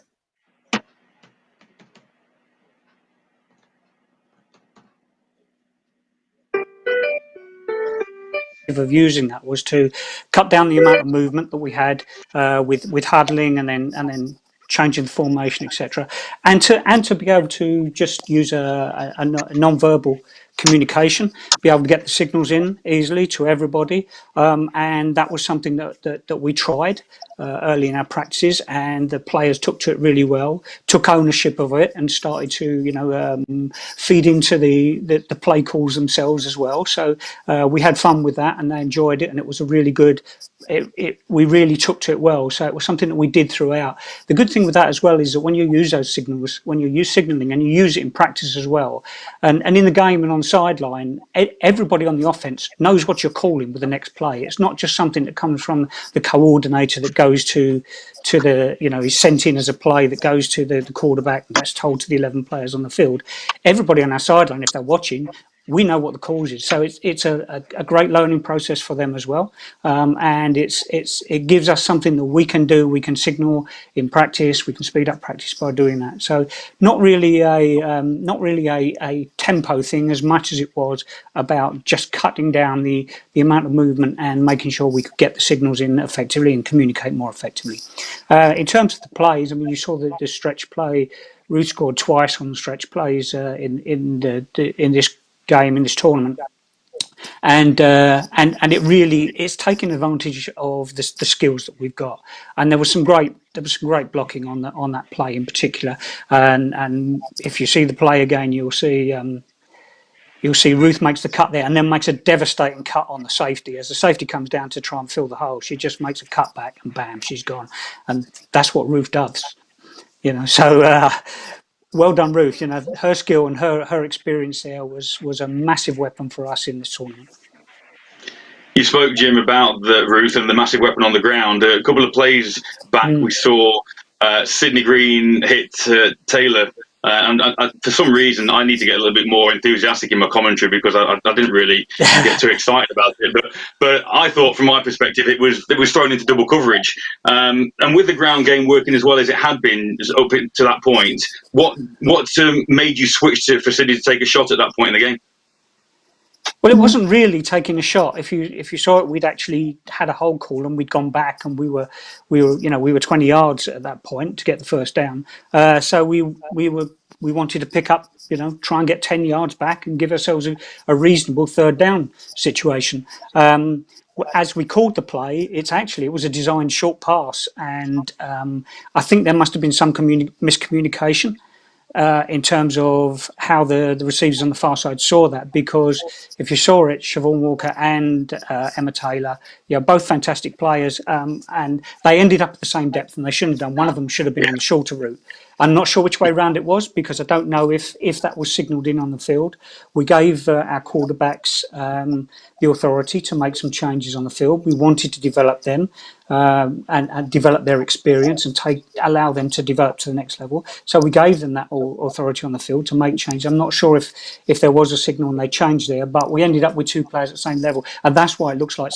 Of using that was to cut down the amount of movement that we had with huddling and then changing the formation, etc., and to be able to just use a non-verbal communication, be able to get the signals in easily to everybody, and that was something that we tried early in our practices, and the players took to it really well, took ownership of it, and started to feed into the play calls themselves as well. So we had fun with that, and they enjoyed it, and it was a really good. We really took to it well, so it was something that we did throughout. The good thing with that as well is that when you use those signals, when you use signalling and you use it in practice as well, and in the game and on sideline, everybody on the offense knows what you're calling with the next play. It's not just something that comes from the coordinator that goes to the, is sent in as a play that goes to the quarterback and that's told to the 11 players on the field. Everybody on our sideline, if they're watching, we know what the cause is, so it's a great learning process for them as well, and it gives us something that we can do. We can signal in practice. We can speed up practice by doing that. So not really a tempo thing as much as it was about just cutting down the amount of movement and making sure we could get the signals in effectively and communicate more effectively. In terms of the plays, I mean, you saw the stretch play. Ruth scored twice on the stretch plays in this game, in this tournament, and it really it's taking advantage of the skills that we've got, and there was some great blocking on that play in particular, and if you see the play again, you'll see Ruth makes the cut there and then makes a devastating cut on the safety. As the safety comes down to try and fill the hole, she just makes a cut back and bam, she's gone, and that's what Ruth does, so well done, Ruth. Her skill and her experience there was a massive weapon for us in this tournament. You spoke, Jim, about the Ruth and the massive weapon on the ground. A couple of plays back, we saw Sydney Green hit Taylor. And for some reason, I need to get a little bit more enthusiastic in my commentary because I didn't really get too excited about it. But I thought, from my perspective, it was thrown into double coverage. And with the ground game working as well as it had been up to that point, what made you switch for Sydney to take a shot at that point in the game? Well, it wasn't really taking a shot. If you saw it, we'd actually had a hold call and we'd gone back and we were 20 yards at that point to get the first down. So we wanted to pick up, try and get 10 yards back and give ourselves a reasonable third down situation. As we called the play, it was a designed short pass, and I think there must have been some miscommunication. In terms of how the receivers on the far side saw that, because if you saw it, Siobhan Walker and Emma Taylor, both fantastic players, and they ended up at the same depth, and they shouldn't have done. One of them should have been on the shorter route. I'm not sure which way round it was because I don't know if that was signalled in on the field. We gave our quarterbacks the authority to make some changes on the field. We wanted to develop them and develop their experience and allow them to develop to the next level. So we gave them that authority on the field to make changes. I'm not sure if there was a signal and they changed there, but we ended up with two players at the same level, and that's why it looks like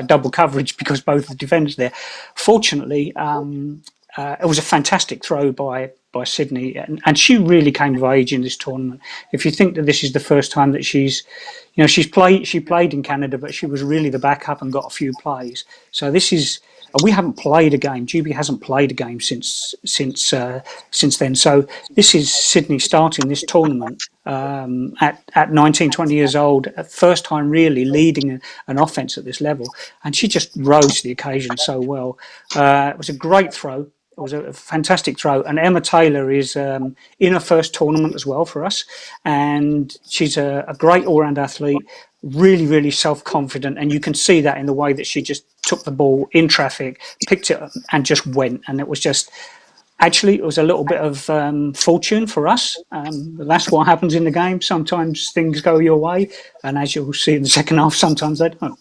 double coverage because both of the defenders there. Fortunately, it was a fantastic throw by Sydney, and she really came of age in this tournament. If you think that this is the first time that she played in Canada, but she was really the backup and got a few plays. So we haven't played a game. GB hasn't played a game since then. So this is Sydney starting this tournament at 19, 20 years old, first time really leading an offense at this level, and she just rose to the occasion so well. It was a great throw. It was a fantastic throw, and Emma Taylor is in her first tournament as well for us, and she's a great all-round athlete, really, really self-confident, and you can see that in the way that she just took the ball in traffic, picked it up, and just went, and it was just... Actually, it was a little bit of fortune for us. That's what happens in the game. Sometimes things go your way, and as you'll see in the second half, sometimes they don't.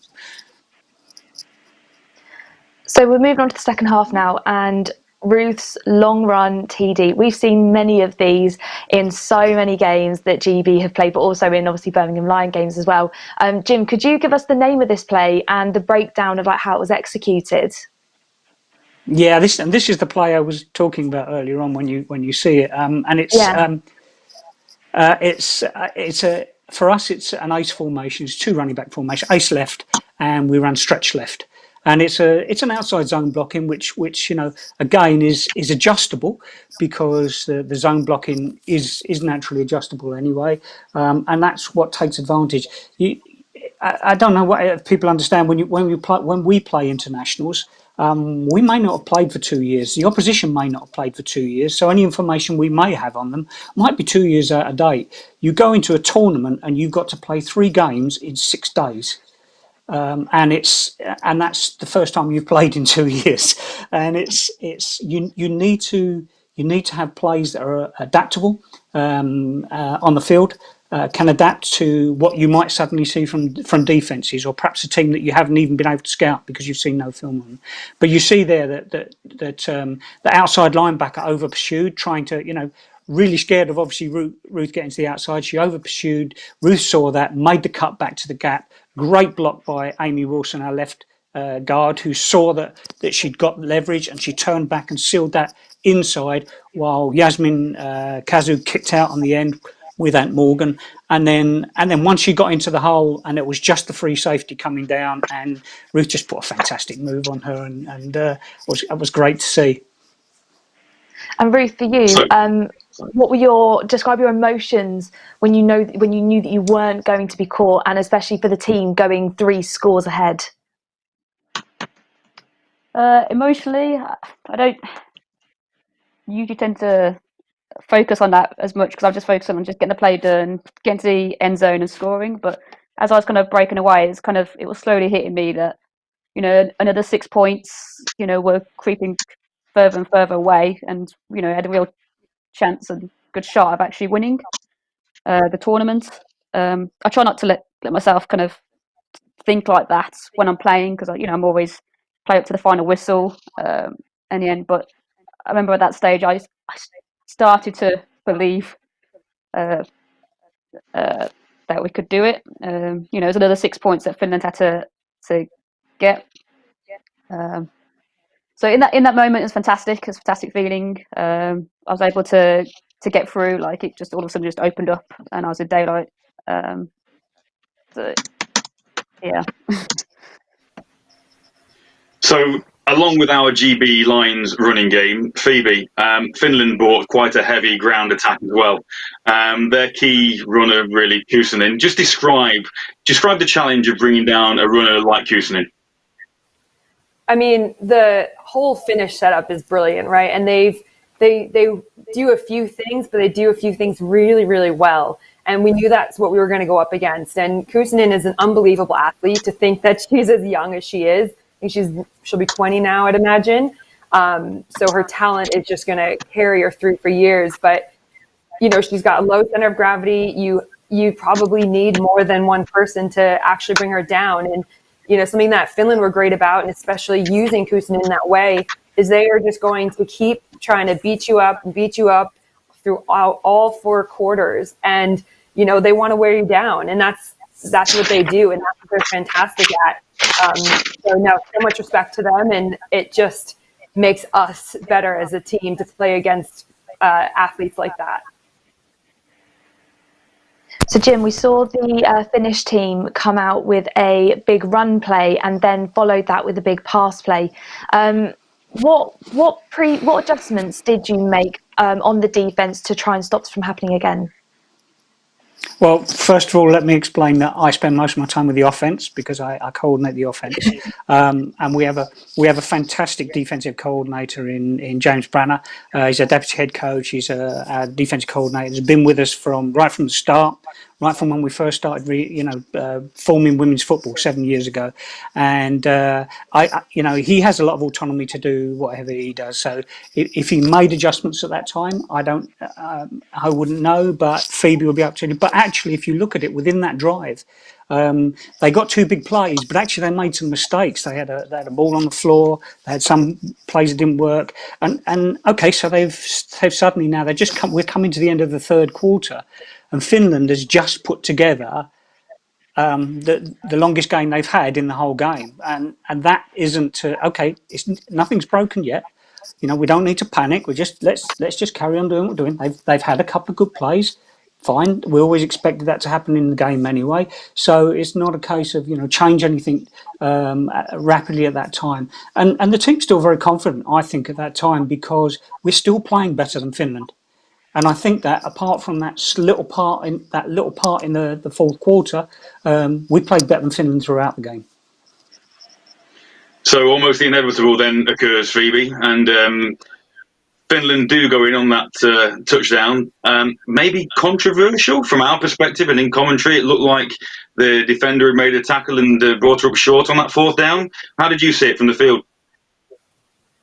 So we're moving on to the second half now, and Ruth's long run TD. We've seen many of these in so many games that GB have played, but also in obviously Birmingham Lion games as well. Jim, could you give us the name of this play and the breakdown of how it was executed? Yeah, this is the play I was talking about earlier on when you see it, and for us it's an ace formation. It's two running back formation, ace left, and we run stretch left. and it's an outside zone blocking, which again is adjustable, because the zone blocking is naturally adjustable anyway, and that's what takes advantage. I don't know what people understand when we play internationals. We may not have played for 2 years. The opposition may not have played for 2 years. So any information we may have on them might be 2 years out of date. You go into a tournament and you've got to play 3 games in 6 days. And that's the first time you've played in 2 years. And you need to have plays that are adaptable on the field. Can adapt to what you might suddenly see from defenses, or perhaps a team that you haven't even been able to scout because you've seen no film on them. But you see there that the outside linebacker over pursued, trying to really scared of obviously Ruth getting to the outside. She over pursued. Ruth saw that, made the cut back to the gap. Great block by Amy Wilson, our left guard, who saw that she'd got leverage, and she turned back and sealed that inside, while Yasmin Kazu kicked out on the end with Ant Morgan, and then once she got into the hole, and it was just the free safety coming down, and Ruth just put a fantastic move on her, and it was great to see. And Ruth, for you, what were describe your emotions when you knew that you weren't going to be caught, and especially for the team going 3 scores ahead? Emotionally, I don't usually tend to focus on that as much, because I'm just focusing on just getting the play done, getting to the end zone and scoring. But as I was kind of breaking away, it was slowly hitting me that another 6 points were creeping further and further away, and had a real chance and good shot of actually winning the tournament. I try not to let myself kind of think like that when I'm playing, because I'm always play up to the final whistle in the end. But I remember at that stage I started to believe that we could do it. It was another 6 points that Finland had to get. So in that moment, it was fantastic. It was a fantastic feeling. I was able to get through. Like, it just all of a sudden just opened up, and I was in daylight. So yeah. So, along with our GB Lions running game, Phoebe, Finland brought quite a heavy ground attack as well. Their key runner, really, Kuusinen. Just describe the challenge of bringing down a runner like Kuusinen. I mean, the whole Finnish setup is brilliant, right? And they do a few things, but they do a few things really, really well. And we knew that's what we were going to go up against. And Kuusinen is an unbelievable athlete. To think that she's as young as she is, I think she'll be 20 now, I'd imagine. So her talent is just going to carry her through for years. But she's got a low center of gravity. You probably need more than one person to actually bring her down. And something that Finland were great about, and especially using Kuusinen in that way, is they are just going to keep trying to beat you up through all 4 quarters, and they want to wear you down, and that's what they do, and that's what they're fantastic at. So much respect to them, and it just makes us better as a team to play against athletes like that. So Jim, we saw the Finnish team come out with a big run play, and then followed that with a big pass play. What adjustments did you make on the defense to try and stop this from happening again? Well, first of all, let me explain that I spend most of my time with the offense, because I coordinate the offense, and we have a fantastic defensive coordinator in James Branner. He's a deputy head coach. He's our defensive coordinator. He's been with us right from the start, right from when we first started, forming women's football 7 years ago. And he has a lot of autonomy to do whatever he does. So if he made adjustments at that time, I wouldn't know, but Phoebe will be up to it. But actually, if you look at it within that drive, they got 2 big plays, but actually they made some mistakes. They had a ball on the floor. They had some plays that didn't work, and okay, so they've suddenly now we're coming to the end of the 3rd quarter, and Finland has just put together the longest game they've had in the whole game, and that isn't okay. Nothing's broken yet. We don't need to panic. Let's just carry on doing what we're doing. They've had a couple of good plays. fine. We always expected that to happen in the game anyway. So it's not a case of, change anything rapidly at that time. And the team's still very confident, I think, at that time, because we're still playing better than Finland. And I think that apart from that little part in the fourth quarter, we played better than Finland throughout the game. So almost the inevitable then occurs, Phoebe, and Finland do go in on that touchdown. Maybe controversial from our perspective, and in commentary, it looked like the defender had made a tackle and brought her up short on that fourth down. How did you see it from the field?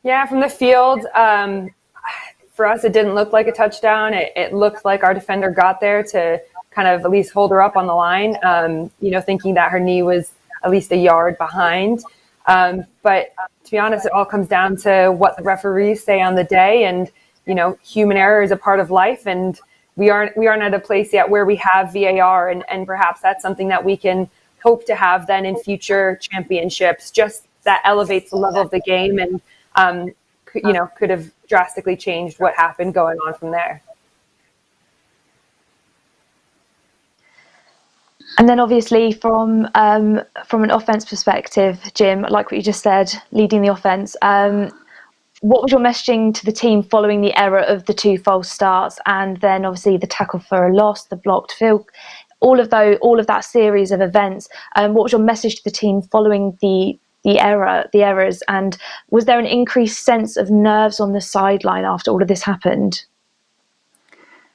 Yeah, from the field, for us, it didn't look like a touchdown. It looked like our defender got there to kind of at least hold her up on the line, thinking that her knee was at least a yard behind. But to be honest, it all comes down to what the referees say on the day, and human error is a part of life, and we aren't at a place yet where we have VAR, and perhaps that's something that we can hope to have then in future championships. Just that elevates the level of the game, and could have drastically changed what happened going on from there. And then obviously from an offense perspective, Jim, like what you just said, leading the offense, what was your messaging to the team following the error of the 2 false starts, and then obviously the tackle for a loss, the blocked field, all of that series of events? What was your message to the team following the errors, and was there an increased sense of nerves on the sideline after all of this happened?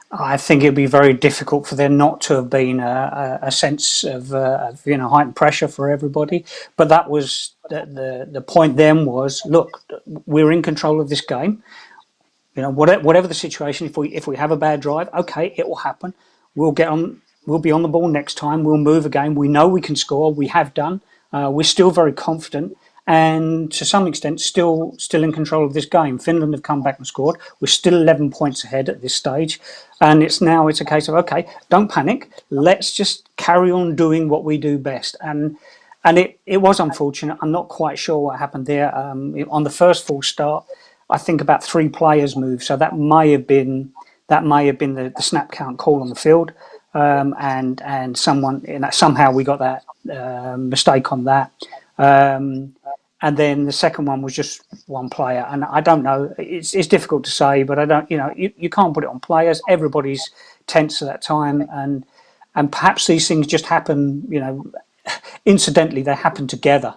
I think it'd be very difficult for there not to have been a sense of heightened pressure for everybody. But that was the point. Then was, look, we're in control of this game. Whatever the situation, if we have a bad drive, okay, it will happen. We'll be on the ball next time. We'll move again. We know we can score. We have done. We're still very confident, and to some extent still in control of this game. Finland have come back and scored. We're still 11 points ahead at this stage, and it's a case of, okay, don't panic. Let's just carry on doing what we do best. And it was unfortunate. I'm not quite sure what happened there. On the first false start, I think about 3 players moved, so that may have been the snap count call on the field. And someone somehow we got that mistake on that, and then the second one was just one player, and I don't know. It's difficult to say, but I don't. You can't put it on players. Everybody's tense at that time, and perhaps these things just happen. Incidentally, they happen together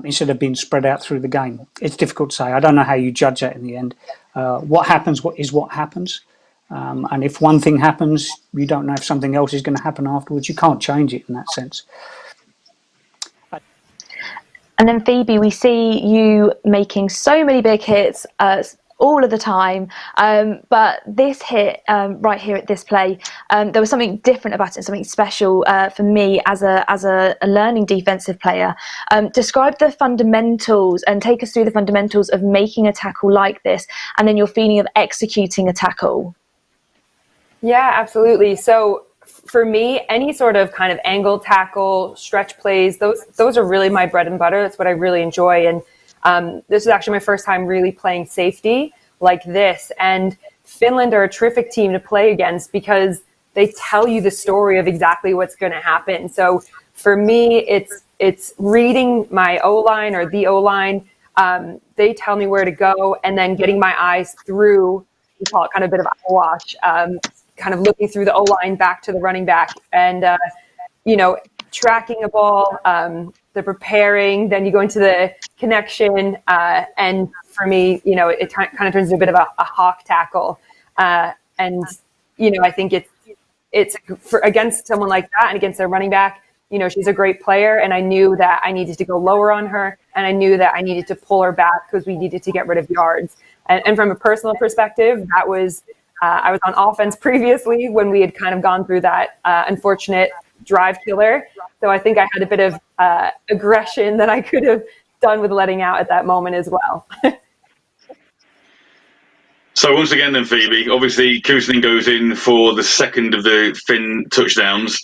instead of being spread out through the game. It's difficult to say. I don't know how you judge that in the end. What happens? What happens? And if one thing happens, you don't know if something else is going to happen afterwards. You can't change it in that sense. And then Phoebe, we see you making so many big hits all of the time, but this hit right here at this play, there was something different about it, something special for me as a learning defensive player. Describe the fundamentals and take us through the fundamentals of making a tackle like this, and then your feeling of executing a tackle. Yeah, absolutely. So for me, any sort of kind of angle tackle, stretch plays, those are really my bread and butter. That's what I really enjoy. And this is actually my first time really playing safety like this. And Finland are a terrific team to play against because they tell you the story of exactly what's going to happen. So for me, it's reading my O-line or the O-line. They tell me where to go, and then getting my eyes through, we call it kind of a bit of eye wash, kind of looking through the O-line back to the running back, and tracking a ball, the preparing, then you go into the connection, and for me, it kind of turns into a bit of a hawk tackle, and I think it's for against someone like that and against a running back. She's a great player, and I knew that I needed to go lower on her, and I knew that I needed to pull her back because we needed to get rid of yards. And from a personal perspective, that was I was on offense previously when we had kind of gone through that unfortunate drive killer. So I think I had a bit of aggression that I could have done with letting out at that moment as well. So once again then, Phoebe, obviously Kuusinen goes in for the second of the Finn touchdowns.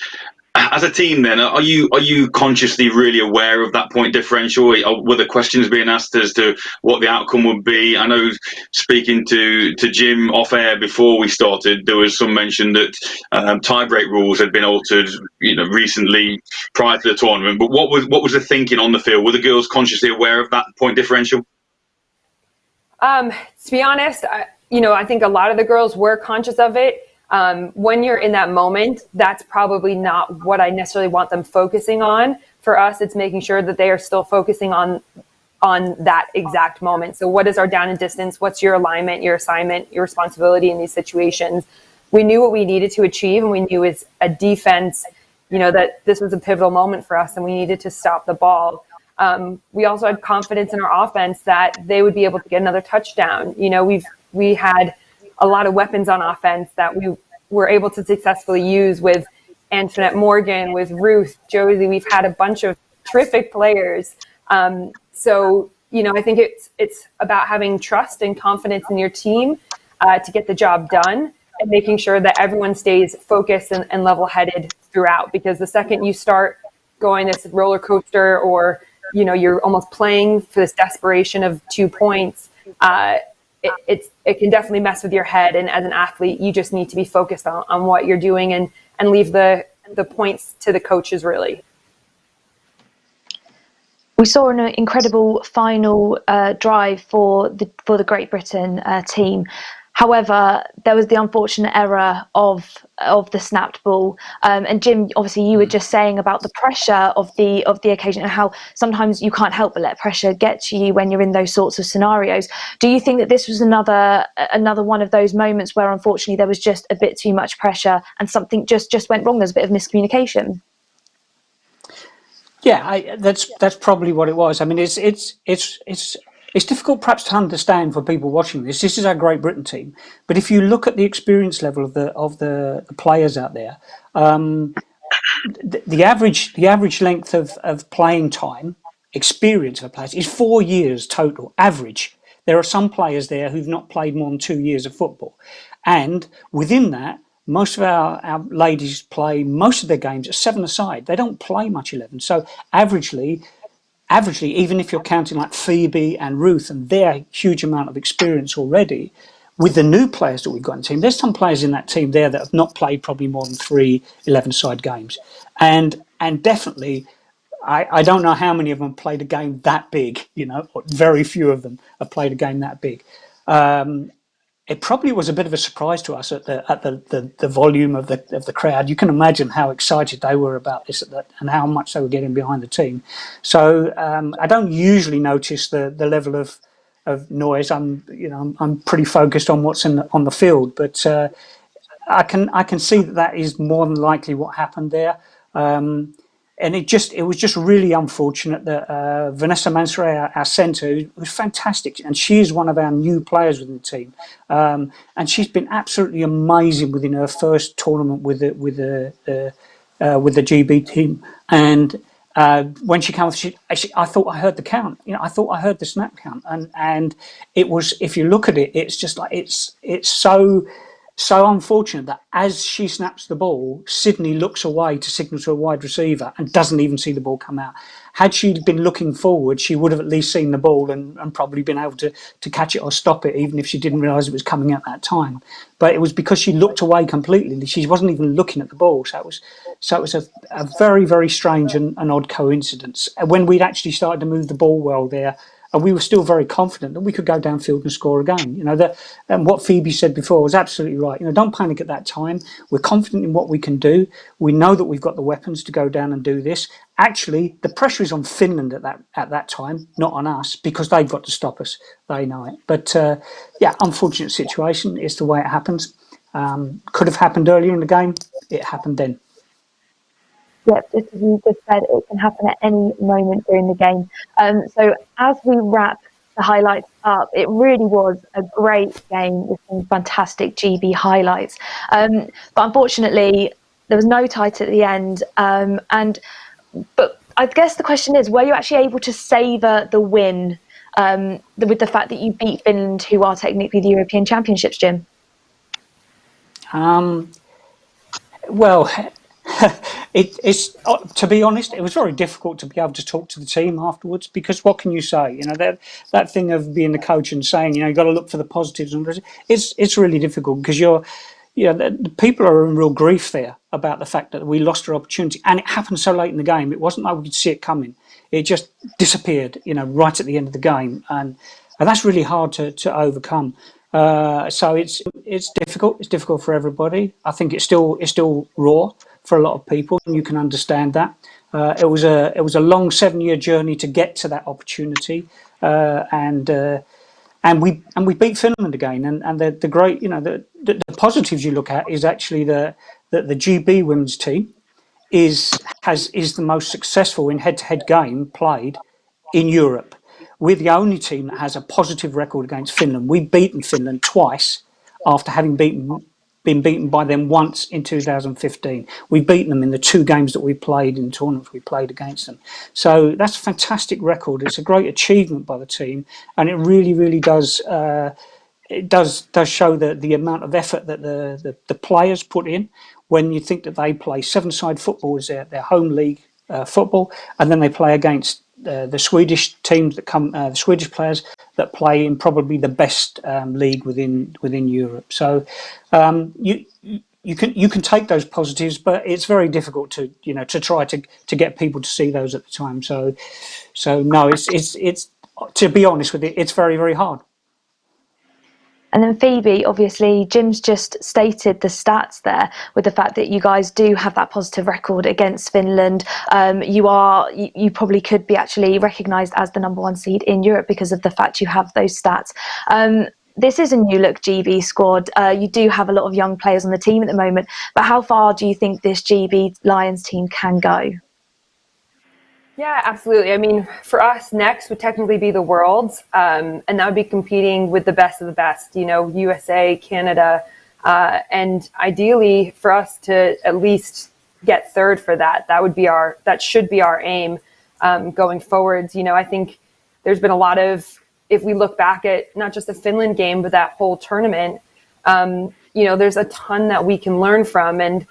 as a team, then, are you consciously really aware of that point differential? Were the questions being asked as to what the outcome would be? I know, speaking to Jim off air before we started, there was some mention that tie-break rules had been altered, recently prior to the tournament. But what was the thinking on the field? Were the girls consciously aware of that point differential? To be honest, I think a lot of the girls were conscious of it. When you're in that moment, that's probably not what I necessarily want them focusing on. For us, it's making sure that they are still focusing on that exact moment. So what is our down and distance? What's your alignment, your assignment, your responsibility in these situations? We knew what we needed to achieve, and we knew as a defense, that this was a pivotal moment for us and we needed to stop the ball. We also had confidence in our offense that they would be able to get another touchdown. We had a lot of weapons on offense that we were able to successfully use with Antoinette Morgan, with Ruth, Josie. We've had a bunch of terrific players. So I think it's about having trust and confidence in your team to get the job done, and making sure that everyone stays focused and level-headed throughout. Because the second you start going this roller coaster, or you're almost playing for this desperation of 2 points, it can definitely mess with your head. And as an athlete, you just need to be focused on what you're doing and leave the points to the coaches, really. We saw an incredible final drive for the Great Britain team. However, there was the unfortunate error of the snapped ball. And Jim, obviously, you were just saying about the pressure of the occasion and how sometimes you can't help but let pressure get to you when you're in those sorts of scenarios. Do you think that this was another one of those moments where unfortunately there was just a bit too much pressure and something just went wrong? There's a bit of miscommunication. Yeah, that's probably what it was. I mean, it's difficult perhaps to understand for people watching this. This is our Great Britain team, but if you look at the experience level of the players out there, the average length of playing time, experience of players, is 4 years total average. There are some players there who've not played more than 2 years of football, and within that, most of our ladies play most of their games at 7-a-side. They don't play much 11. So averagely, even if you're counting like Phoebe and Ruth and their huge amount of experience already, with the new players that we've got in the team, there's some players in that team there that have not played probably more than 3 11-side games. And definitely, I don't know how many of them played a game that big, very few of them have played a game that big. It probably was a bit of a surprise to us at the volume of the crowd. You can imagine how excited they were about this and how much they were getting behind the team. So I don't usually notice the level of noise. I'm pretty focused on what's on the field, but I can see that is more than likely what happened there. And it was just really unfortunate that Vanessa Mansouri, our centre, was fantastic, and she is one of our new players within the team, and she's been absolutely amazing within her first tournament with the GB team. And when she came off, I thought I heard the count. I thought I heard the snap count, and it was. If you look at it, it's just like it's so unfortunate that as she snaps the ball, Sydney looks away to signal to a wide receiver and doesn't even see the ball come out. Had she been looking forward, she would have at least seen the ball and probably been able to catch it or stop it, even if she didn't realise it was coming at that time. But it was because she looked away completely. She wasn't even looking at the ball. So it was a very, very strange and odd coincidence. When we'd actually started to move the ball well there, and we were still very confident that we could go downfield and score again. And what Phoebe said before was absolutely right. Don't panic at that time. We're confident in what we can do. We know that we've got the weapons to go down and do this. Actually, the pressure is on Finland at that time, not on us, because they've got to stop us. They know it. But unfortunate situation is the way it happens. Could have happened earlier in the game. It happened then. Yep, just as you just said, it can happen at any moment during the game. So as we wrap the highlights up, it really was a great game with some fantastic GB highlights. But unfortunately, there was no tight at the end. But I guess the question is, were you actually able to savour the win with the fact that you beat Finland, who are technically the European Championships, Jim? Well, it's to be honest, it was very difficult to be able to talk to the team afterwards, because what can you say? That thing of being the coach and saying, you've got to look for the positives, and it's really difficult, because the people are in real grief there about the fact that we lost our opportunity, and it happened so late in the game. It wasn't like we could see it coming. It just disappeared, right at the end of the game, and that's really hard to overcome. So it's difficult. It's difficult for everybody. I think it's still raw for a lot of people, and you can understand that. It was a long 7-year journey to get to that opportunity, and we beat Finland again. And the great, the positives you look at is actually the GB women's team is the most successful in head-to-head game played in Europe. We're the only team that has a positive record against Finland. We've beaten Finland twice after having been beaten by them once in 2015. We've beaten them in the 2 games that we played in the tournaments we played against them. So that's a fantastic record. It's a great achievement by the team, and it really, really does. It does show the amount of effort that the players put in. When you think that they play 7-side football as their home league football, and then they play against the Swedish teams that come, the Swedish players that play in probably the best league within Europe. So you can take those positives, but it's very difficult to try to get people to see those at the time. So no, it's to be honest with you, it's very, very hard. And then Phoebe, obviously, Jim's just stated the stats there with the fact that you guys do have that positive record against Finland. You probably could be actually recognised as the #1 seed in Europe because of the fact you have those stats. This is a new look GB squad. You do have a lot of young players on the team at the moment, but how far do you think this GB Lions team can go? Yeah, absolutely. I mean, for us, next would technically be the Worlds, and that would be competing with the best of the best, USA, Canada, and ideally for us to at least get third for that. That should be our aim going forwards. I think there's been a lot of, if we look back at not just the Finland game, but that whole tournament, there's a ton that we can learn from. And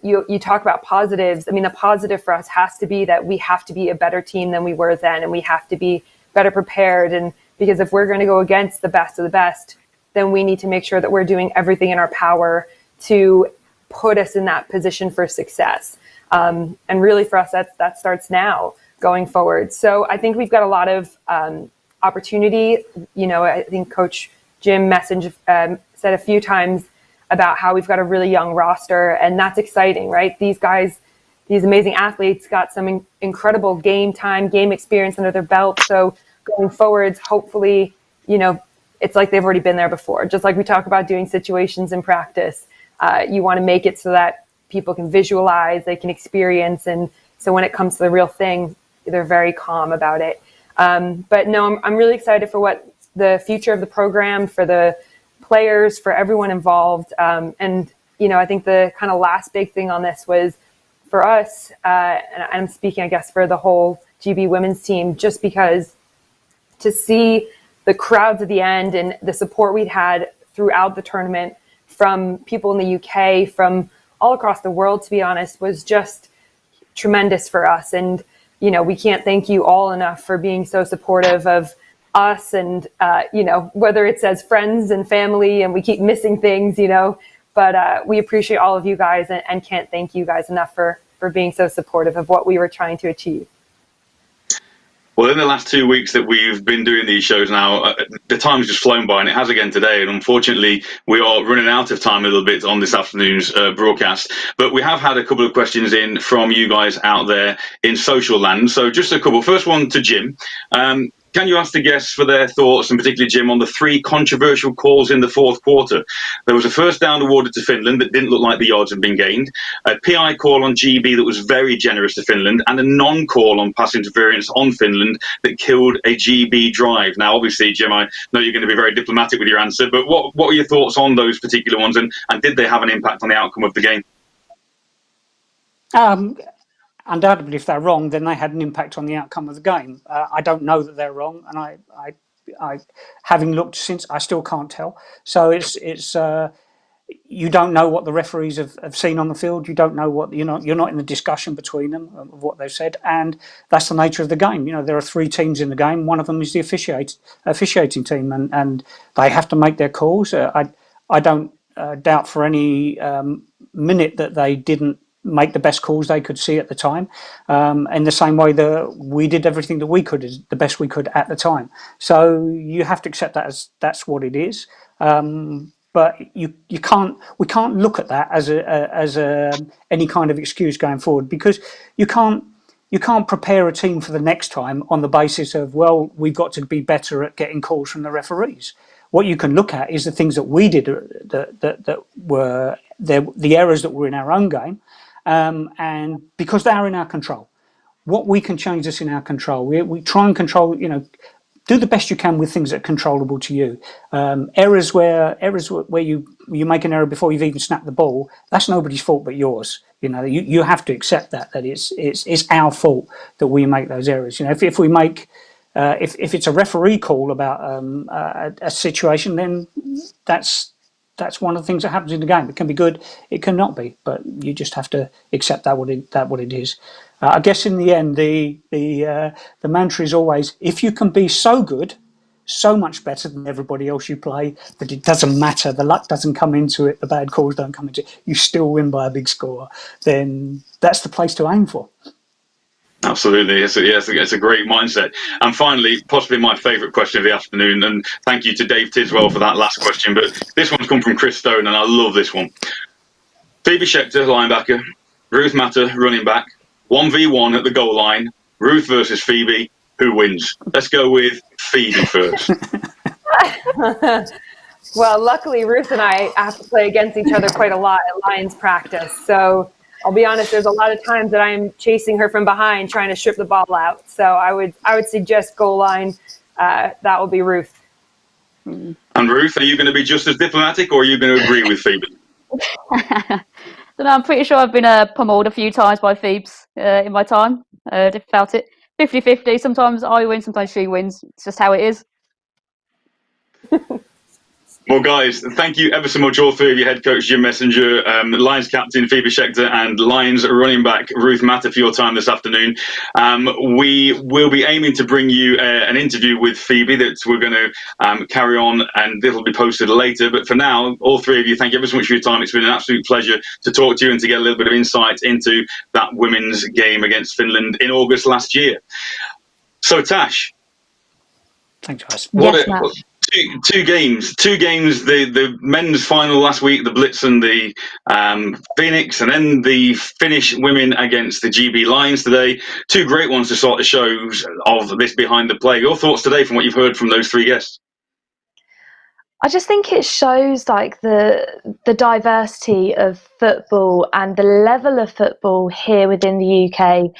you talk about positives. I mean, the positive for us has to be that we have to be a better team than we were then, and we have to be better prepared. And because if we're going to go against the best of the best, then we need to make sure that we're doing everything in our power to put us in that position for success. And really for us, that starts now going forward. So I think we've got a lot of opportunity. I think Coach Jim said a few times about how we've got a really young roster, and that's exciting, right? These guys, these amazing athletes got some incredible game time, game experience under their belt. So going forwards, hopefully, it's like they've already been there before. Just like we talk about doing situations in practice, you want to make it so that people can visualize, they can experience. And so when it comes to the real thing, they're very calm about it. But no, I'm really excited for what the future of the program, for the players, for everyone involved. And I think the kind of last big thing on this was for us, and I'm speaking, I guess, for the whole GB women's team, just because to see the crowds at the end and the support we'd had throughout the tournament from people in the UK, from all across the world, to be honest, was just tremendous for us. And, we can't thank you all enough for being so supportive of us, and whether it's as friends and family, and we keep missing things, but we appreciate all of you guys, and can't thank you guys enough for being so supportive of what we were trying to achieve. Well, in the last 2 weeks that we've been doing these shows now, the time's just flown by, and it has again today. And unfortunately, we are running out of time a little bit on this afternoon's broadcast. But we have had a couple of questions in from you guys out there in social land. So just a couple. First one to Jim. Can you ask the guests for their thoughts, and particularly Jim, on the 3 controversial calls in the fourth quarter? There was a first down awarded to Finland that didn't look like the yards had been gained, a PI call on GB that was very generous to Finland, and a non-call on pass interference on Finland that killed a GB drive. Now, obviously, Jim, I know you're going to be very diplomatic with your answer, but what are your thoughts on those particular ones, and did they have an impact on the outcome of the game? Undoubtedly, if they're wrong, then they had an impact on the outcome of the game. I don't know that they're wrong, and I having looked since, I still can't tell. So you don't know what the referees have seen on the field. You don't know what you're not in the discussion between them of what they've said, and that's the nature of the game. There are 3 teams in the game. One of them is the officiating team, and they have to make their calls. I don't doubt for any minute that they didn't make the best calls they could see at the time, in the same way that we did everything that we could, the best we could at the time. So you have to accept that as that's what it is. But we can't look at that as any kind of excuse going forward, because you can't prepare a team for the next time on the basis of, well, we've got to be better at getting calls from the referees. What you can look at is the things that we did that were the errors that were in our own game, and because they are in our control. What we can change is in our control. We try and control, do the best you can with things that are controllable to you. Errors where you make an error before you've even snapped the ball, that's nobody's fault but yours. You have to accept that it's our fault that we make those errors. If we make if it's a referee call about a situation, then that's one of the things that happens in the game. It can be good, it cannot be, but you just have to accept what it is. I guess in the end, the mantra is always, if you can be so good, so much better than everybody else you play, that it doesn't matter, the luck doesn't come into it, the bad calls don't come into it, you still win by a big score, then that's the place to aim for. Absolutely, it's a great mindset. And finally, possibly my favourite question of the afternoon, and thank you to Dave Tiswell for that last question, but this one's come from Chris Stone, and I love this one. Phoebe Schechter, linebacker, Ruth Matter, running back, 1v1 at the goal line, Ruth versus Phoebe, who wins? Let's go with Phoebe first. Well, luckily, Ruth and I have to play against each other quite a lot at Lions practice, so I'll be honest, there's a lot of times that I'm chasing her from behind, trying to strip the ball out. So I would suggest goal line. That will be Ruth. And Ruth, are you going to be just as diplomatic, or are you going to agree with Phoebe? I'm pretty sure I've been pummeled a few times by Phoebes in my time. Felt it 50-50. Sometimes I win, sometimes she wins. It's just how it is. Well, guys, thank you ever so much, all 3 of you, head coach Jim Messenger, Lions captain Phoebe Schechter, and Lions running back Ruth Matter, for your time this afternoon. We will be aiming to bring you an interview with Phoebe that we're going to carry on, and this will be posted later. But for now, all 3 of you, thank you ever so much for your time. It's been an absolute pleasure to talk to you and to get a little bit of insight into that women's game against Finland in August last year. So, Tash. Thanks, guys. Two games. The men's final last week, the Blitz and the Phoenix, and then the Finnish women against the GB Lions today. 2 great ones to start the shows of this Behind the Play. Your thoughts today from what you've heard from those 3 guests? I just think it shows like the diversity of football and the level of football here within the UK.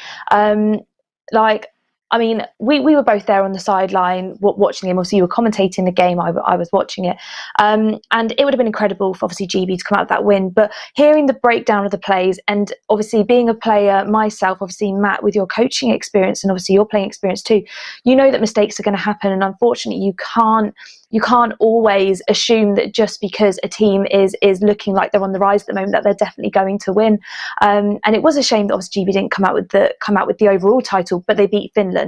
We were both there on the sideline watching the game. Obviously, you were commentating the game. I was watching it. And it would have been incredible for obviously GB to come out with that win. But hearing the breakdown of the plays, and obviously being a player myself, obviously Matt, with your coaching experience and obviously your playing experience too, you know that mistakes are going to happen. And unfortunately, you can't always assume that just because a team is looking like they're on the rise at the moment that they're definitely going to win. And it was a shame that obviously GB didn't come out with the overall title, but they beat Finland,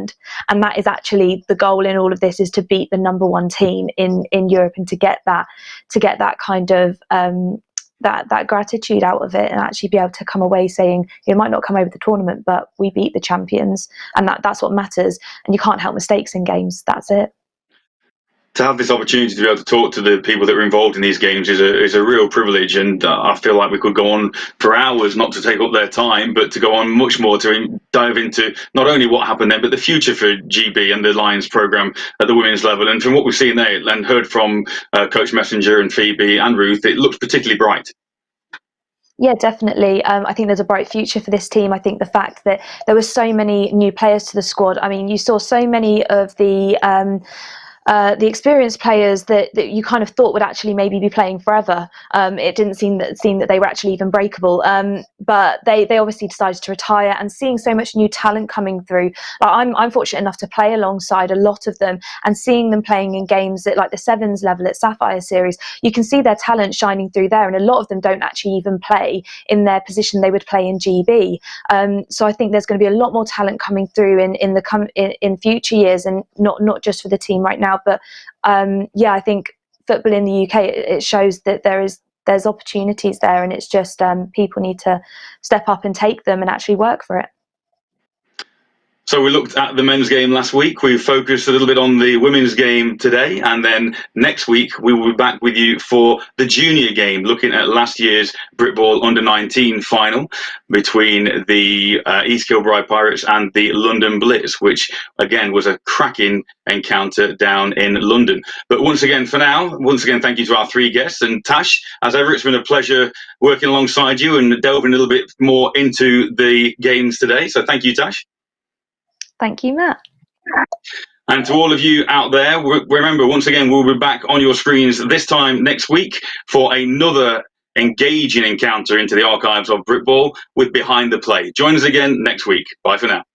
and that is actually the goal in all of this, is to beat the number 1 team in Europe and to get that kind of that gratitude out of it, and actually be able to come away saying, it might not come over the tournament, but we beat the champions, and that's what matters. And you can't help mistakes in games. That's it. To have this opportunity to be able to talk to the people that are involved in these games is a real privilege, and I feel like we could go on for hours, not to take up their time, but to go on much more to dive into not only what happened then, but the future for GB and the Lions programme at the women's level. And from what we've seen there and heard from Coach Messenger and Phoebe and Ruth, it looks particularly bright. Yeah, definitely. I think there's a bright future for this team. I think the fact that there were so many new players to the squad. I mean, you saw so many of the the experienced players that you kind of thought would actually maybe be playing forever. It didn't seem that they were actually even breakable. But they obviously decided to retire, and seeing so much new talent coming through. I'm fortunate enough to play alongside a lot of them, and seeing them playing in games at like the Sevens level at Sapphire Series, you can see their talent shining through there, and a lot of them don't actually even play in their position they would play in GB. So I think there's going to be a lot more talent coming through in future years, and not just for the team right now. But I think football in the UK, it shows that there's opportunities there, and it's just people need to step up and take them and actually work for it. So we looked at the men's game last week. We focused a little bit on the women's game today, and then next week we will be back with you for the junior game, looking at last year's Britball Under-19 final between the East Kilbride Pirates and the London Blitz, which again was a cracking encounter down in London. But once again, thank you to our three guests. And Tash, as ever, it's been a pleasure working alongside you and delving a little bit more into the games today. So thank you, Tash. Thank you, Matt. And to all of you out there, remember, once again, we'll be back on your screens this time next week for another engaging encounter into the archives of Britball with Behind the Play. Join us again next week. Bye for now.